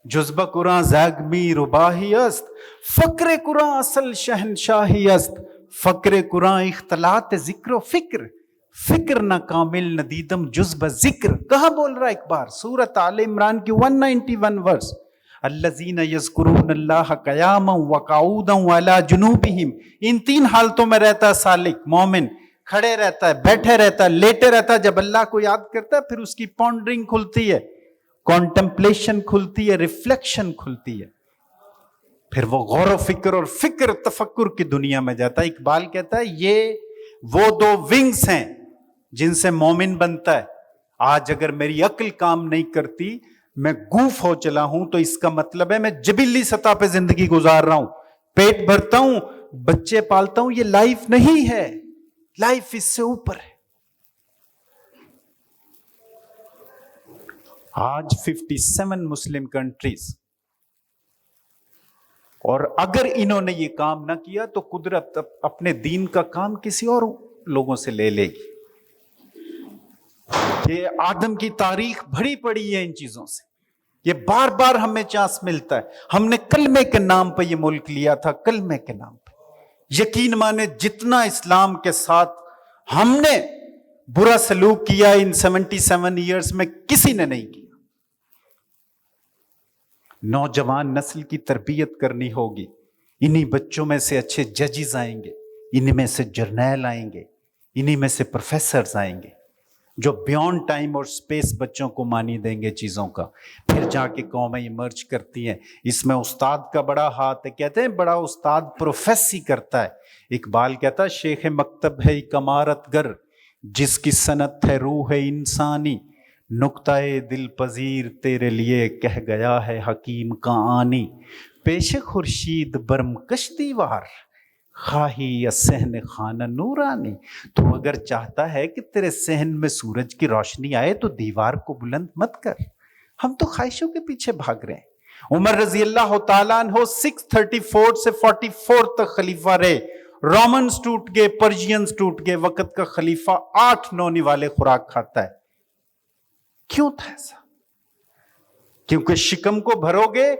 جذبہ قرآن زیگمی رباہی است, فقر قرآن اصل شہنشاہی است. فقر قرآن اختلاط ذکر و فکر, فکر نہ کامل نہ دیدم جذبہ ذکر. کہاں بول رہا اقبال؟ سورۃ آل عمران کی 191 ورس. الذین یذکرون اللہ قیاما وقعودا وعلی جنوبہم. ان 3 حالتوں میں رہتا ہے سالک مومن, کھڑے رہتا ہے, بیٹھے رہتا ہے, لیٹے رہتا ہے. جب اللہ کو یاد کرتا ہے پھر اس کی پونڈرنگ کھلتی ہے, کانٹمپلیشن کھلتی ہے, ریفلیکشن کھلتی ہے, پھر وہ غور و فکر اور فکر تفکر کی دنیا میں جاتا ہے. اقبال کہتا ہے یہ وہ 2 ونگز ہیں جن سے مومن بنتا ہے. آج اگر میری عقل کام نہیں کرتی, میں گوف ہو چلا ہوں, تو اس کا مطلب ہے میں جبلی سطح پہ زندگی گزار رہا ہوں, پیٹ بھرتا ہوں, بچے پالتا ہوں. یہ لائف نہیں ہے, لائف اس سے اوپر ہے. آج 57 مسلم کنٹریز, اور اگر انہوں نے یہ کام نہ کیا تو قدرت اپنے دین کا کام کسی اور لوگوں سے لے لے گی. یہ آدم کی تاریخ بھری پڑی ہے ان چیزوں سے. یہ بار بار ہمیں چانس ملتا ہے. ہم نے کلمے کے نام پہ یہ ملک لیا تھا, کلمے کے نام پہ. یقین مانے جتنا اسلام کے ساتھ ہم نے برا سلوک کیا ان 77 ایئرز میں کسی نے نہیں کیا. نوجوان نسل کی تربیت کرنی ہوگی. انہی بچوں میں سے اچھے ججز آئیں گے, انہی میں سے جرنیل آئیں گے, انہی میں سے پروفیسرز آئیں گے جو بیونڈ ٹائم اور سپیس بچوں کو مانی دیں گے چیزوں کا. پھر جا کے قومیں ایمرج کرتی ہیں. اس میں استاد کا بڑا ہاتھ ہے. کہتے ہیں بڑا استاد پروفیسی کرتا ہے. اقبال کہتا ہے شیخ مکتب ہے ایک عمارت گر, جس کی صنعت ہے روح انسانی. نقطۂ دل پذیر تیرے لیے کہہ گیا ہے حکیم کا آنی. پیش خورشید برم کش دیوار, خواہی یا صحن خانہ نورانی. تو اگر چاہتا ہے کہ تیرے صحن میں سورج کی روشنی آئے تو دیوار کو بلند مت کر. ہم تو خواہشوں کے پیچھے بھاگ رہے ہیں. عمر رضی اللہ تعالیٰ عنہ 634 سے 44 تک خلیفہ رہے. رومنز ٹوٹ گئے, پرشینز ٹوٹ گئے. وقت کا خلیفہ 8-9 والے خوراک کھاتا ہے. کیوں تھا ایسا؟ کیونکہ شکم کو بھرو گے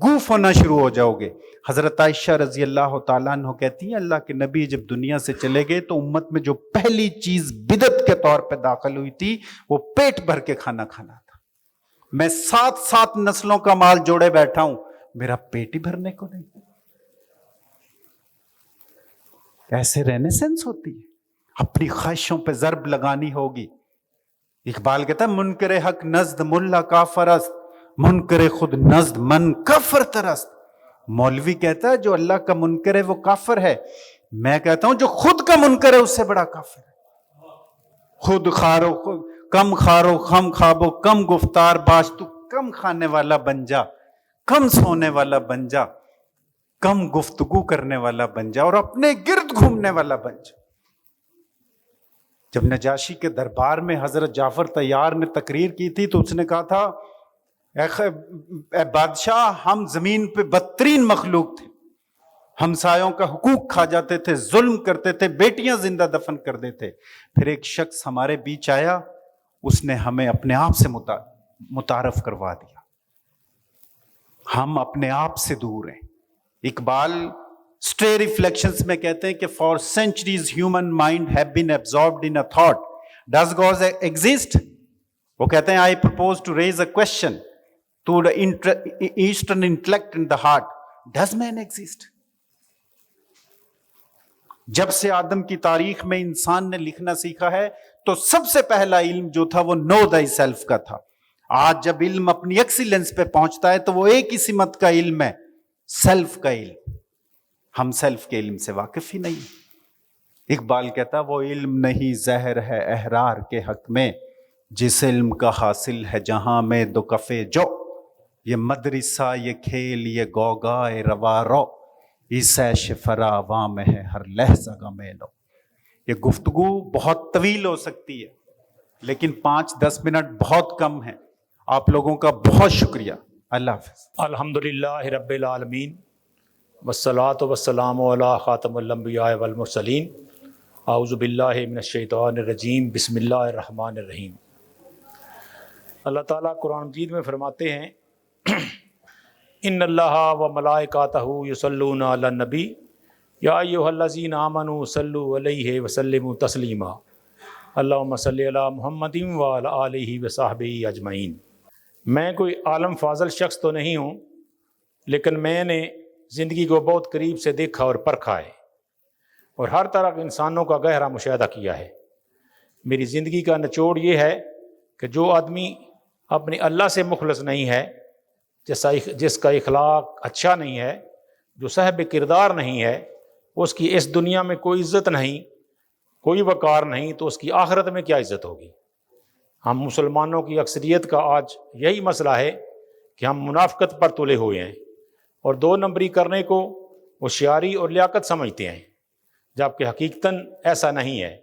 گوف ہونا شروع ہو جاؤ گے. حضرت عائشہ رضی اللہ تعالیٰ عنہ کہتی ہیں اللہ کے نبی جب دنیا سے چلے گئے تو امت میں جو پہلی چیز بدعت کے طور پہ داخل ہوئی تھی وہ پیٹ بھر کے کھانا کھانا تھا. میں 7 نسلوں کا مال جوڑے بیٹھا ہوں, میرا پیٹ ہی بھرنے کو نہیں. ایسے رہنے سینس ہوتی ہے. اپنی خواہشوں پہ ضرب لگانی ہوگی. اقبال کہتا ہے منکر حق نزد ملا کافر است, منکر خود نزد من کافر ترست. مولوی کہتا ہے جو اللہ کا منکر ہے وہ کافر ہے. میں کہتا ہوں جو خود کا منکر ہے اس سے بڑا کافر ہے. خود خارو کم خارو خم خوابو کم گفتار باش, تو کم کھانے والا بن جا, کم سونے والا بن جا، کم گفتگو کرنے والا بن جا، اور اپنے گرد گھومنے والا بن جا۔ جب نجاشی کے دربار میں حضرت جعفر طیار نے تقریر کی تھی تو اس نے کہا تھا اے بادشاہ، ہم زمین پہ بدترین مخلوق تھے، ہمسایوں کا حقوق کھا جاتے تھے، ظلم کرتے تھے، بیٹیاں زندہ دفن کر دیتے۔ پھر ایک شخص ہمارے بیچ آیا، اس نے ہمیں اپنے آپ سے متعارف کروا دیا۔ ہم اپنے آپ سے دور ہیں۔ اقبال اسٹرے ریفلیکشنز میں کہتے ہیں کہ for centuries human mind have been absorbed in a thought, does God exist? وہ کہتے ہیں I propose to raise a question to the eastern intellect in the heart, does man exist? جب سے آدم کی تاریخ میں انسان نے لکھنا سیکھا ہے تو سب سے پہلا علم جو تھا وہ نو دائی سیلف کا تھا۔ آج جب علم اپنی ایکسیلنس پہ پہنچتا ہے تو وہ ایک ہی سمت کا علم ہے، سیلف کا علم۔ ہم سیلف کے علم سے واقف ہی نہیں۔ اقبال کہتا وہ علم نہیں زہر ہے احرار کے حق میں، جس علم کا حاصل ہے جہاں میں دو کفے جو، یہ مدرسہ یہ کھیل یہ گوگائے روا رو، اس عیش فراواں میں ہے ہر لحظہ غم نو۔ یہ گفتگو بہت طویل ہو سکتی ہے لیکن 5-10 منٹ بہت کم ہیں۔ آپ لوگوں کا بہت شکریہ۔ اللہ حافظ۔ الحمدللہ رب العالمین والصلاة والسلام علی خاتم الانبیاء والمرسلین۔ اعوذ باللہ من الشیطان الرجیم، بسم اللہ الرحمن الرحیم۔ اللہ تعالیٰ قرآن مجید میں فرماتے ہیں ان اللہ و ملائکاتہ یصلون علی النبی یا ایھا الذین آمنوا صلوا علیہ وسلموا تسلیما، اللہم صلی علی محمد وعلی آلہ وصحبہ اجمعین۔ میں کوئی عالم فاضل شخص تو نہیں ہوں، لیکن میں نے زندگی کو بہت قریب سے دیکھا اور پرکھا ہے، اور ہر طرح کے انسانوں کا گہرا مشاہدہ کیا ہے۔ میری زندگی کا نچوڑ یہ ہے کہ جو آدمی اپنے اللہ سے مخلص نہیں ہے، جس کا اخلاق اچھا نہیں ہے، جو صاحب کردار نہیں ہے، اس کی اس دنیا میں کوئی عزت نہیں، کوئی وقار نہیں، تو اس کی آخرت میں کیا عزت ہوگی؟ ہم مسلمانوں کی اکثریت کا آج یہی مسئلہ ہے کہ ہم منافقت پر تلے ہوئے ہیں اور 2 نمبری کرنے کو ہوشیاری اور لیاقت سمجھتے ہیں، جبکہ حقیقتاً ایسا نہیں ہے۔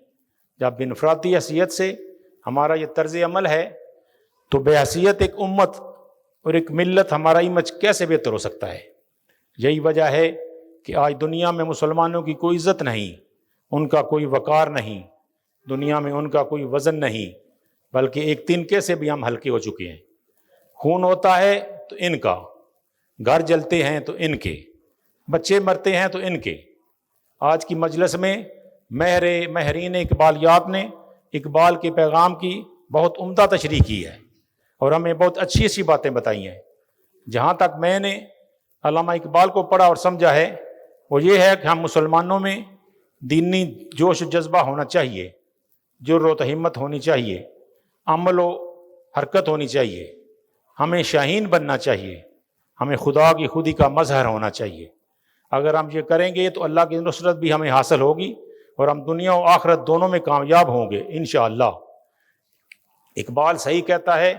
جب انفرادی حیثیت سے ہمارا یہ طرز عمل ہے تو بے حیثیت ایک امت اور ایک ملت ہمارا امیج کیسے بہتر ہو سکتا ہے؟ یہی وجہ ہے کہ آج دنیا میں مسلمانوں کی کوئی عزت نہیں، ان کا کوئی وقار نہیں، دنیا میں ان کا کوئی وزن نہیں، بلکہ ایک تنکے سے بھی ہم ہلکے ہو چکے ہیں۔ خون ہوتا ہے تو ان کا، گھر جلتے ہیں تو ان کے، بچے مرتے ہیں تو ان کے۔ آج کی مجلس میں ماہرین اقبالیات نے اقبال کے پیغام کی بہت عمدہ تشریح کی ہے اور ہمیں بہت اچھی اچھی باتیں بتائی ہیں۔ جہاں تک میں نے علامہ اقبال کو پڑھا اور سمجھا ہے وہ یہ ہے کہ ہم مسلمانوں میں دینی جوش و جذبہ ہونا چاہیے، جرأت و ہمت ہونی چاہیے، عمل و حرکت ہونی چاہیے، ہمیں شاہین بننا چاہیے، ہمیں خدا کی خودی کا مظہر ہونا چاہیے۔ اگر ہم یہ کریں گے تو اللہ کی نصرت بھی ہمیں حاصل ہوگی اور ہم دنیا و آخرت دونوں میں کامیاب ہوں گے انشاءاللہ۔ اقبال صحیح کہتا ہے،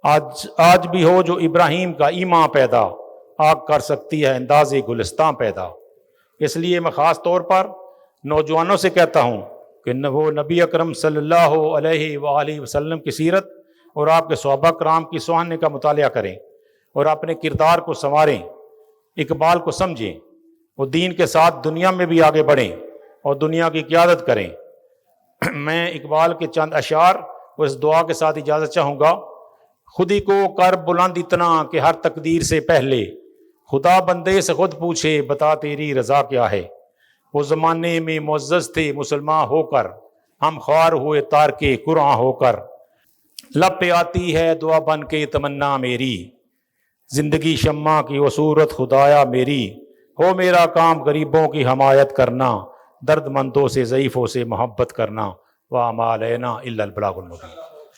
آج بھی ہو جو ابراہیم کا ایمان پیدا، آگ کر سکتی ہے انداز گلستان پیدا۔ اس لیے میں خاص طور پر نوجوانوں سے کہتا ہوں کہ وہ نبی اکرم صلی اللہ علیہ وآلہ وسلم کی سیرت اور آپ کے صحابہ کرام کی سوانح کا مطالعہ کریں اور اپنے کردار کو سنواریں، اقبال کو سمجھیں، وہ دین کے ساتھ دنیا میں بھی آگے بڑھیں اور دنیا کی قیادت کریں۔ میں اقبال کے چند اشعار اور اس دعا کے ساتھ اجازت چاہوں گا۔ خودی کو کر بلند اتنا کہ ہر تقدیر سے پہلے، خدا بندے سے خود پوچھے بتا تیری رضا کیا ہے۔ وہ زمانے میں معزز تھے مسلمان ہو کر، ہم خوار ہوئے تارکے قرآن ہو کر۔ لب پہ آتی ہے دعا بن کے تمنا میری، زندگی شمع کی وہ صورت خدایا میری۔ ہو میرا کام غریبوں کی حمایت کرنا، درد مندوں سے ضعیفوں سے محبت کرنا، وَمَا عَلَيْنَا إِلَّا الْبَلَاغُ الْمُبِينُ۔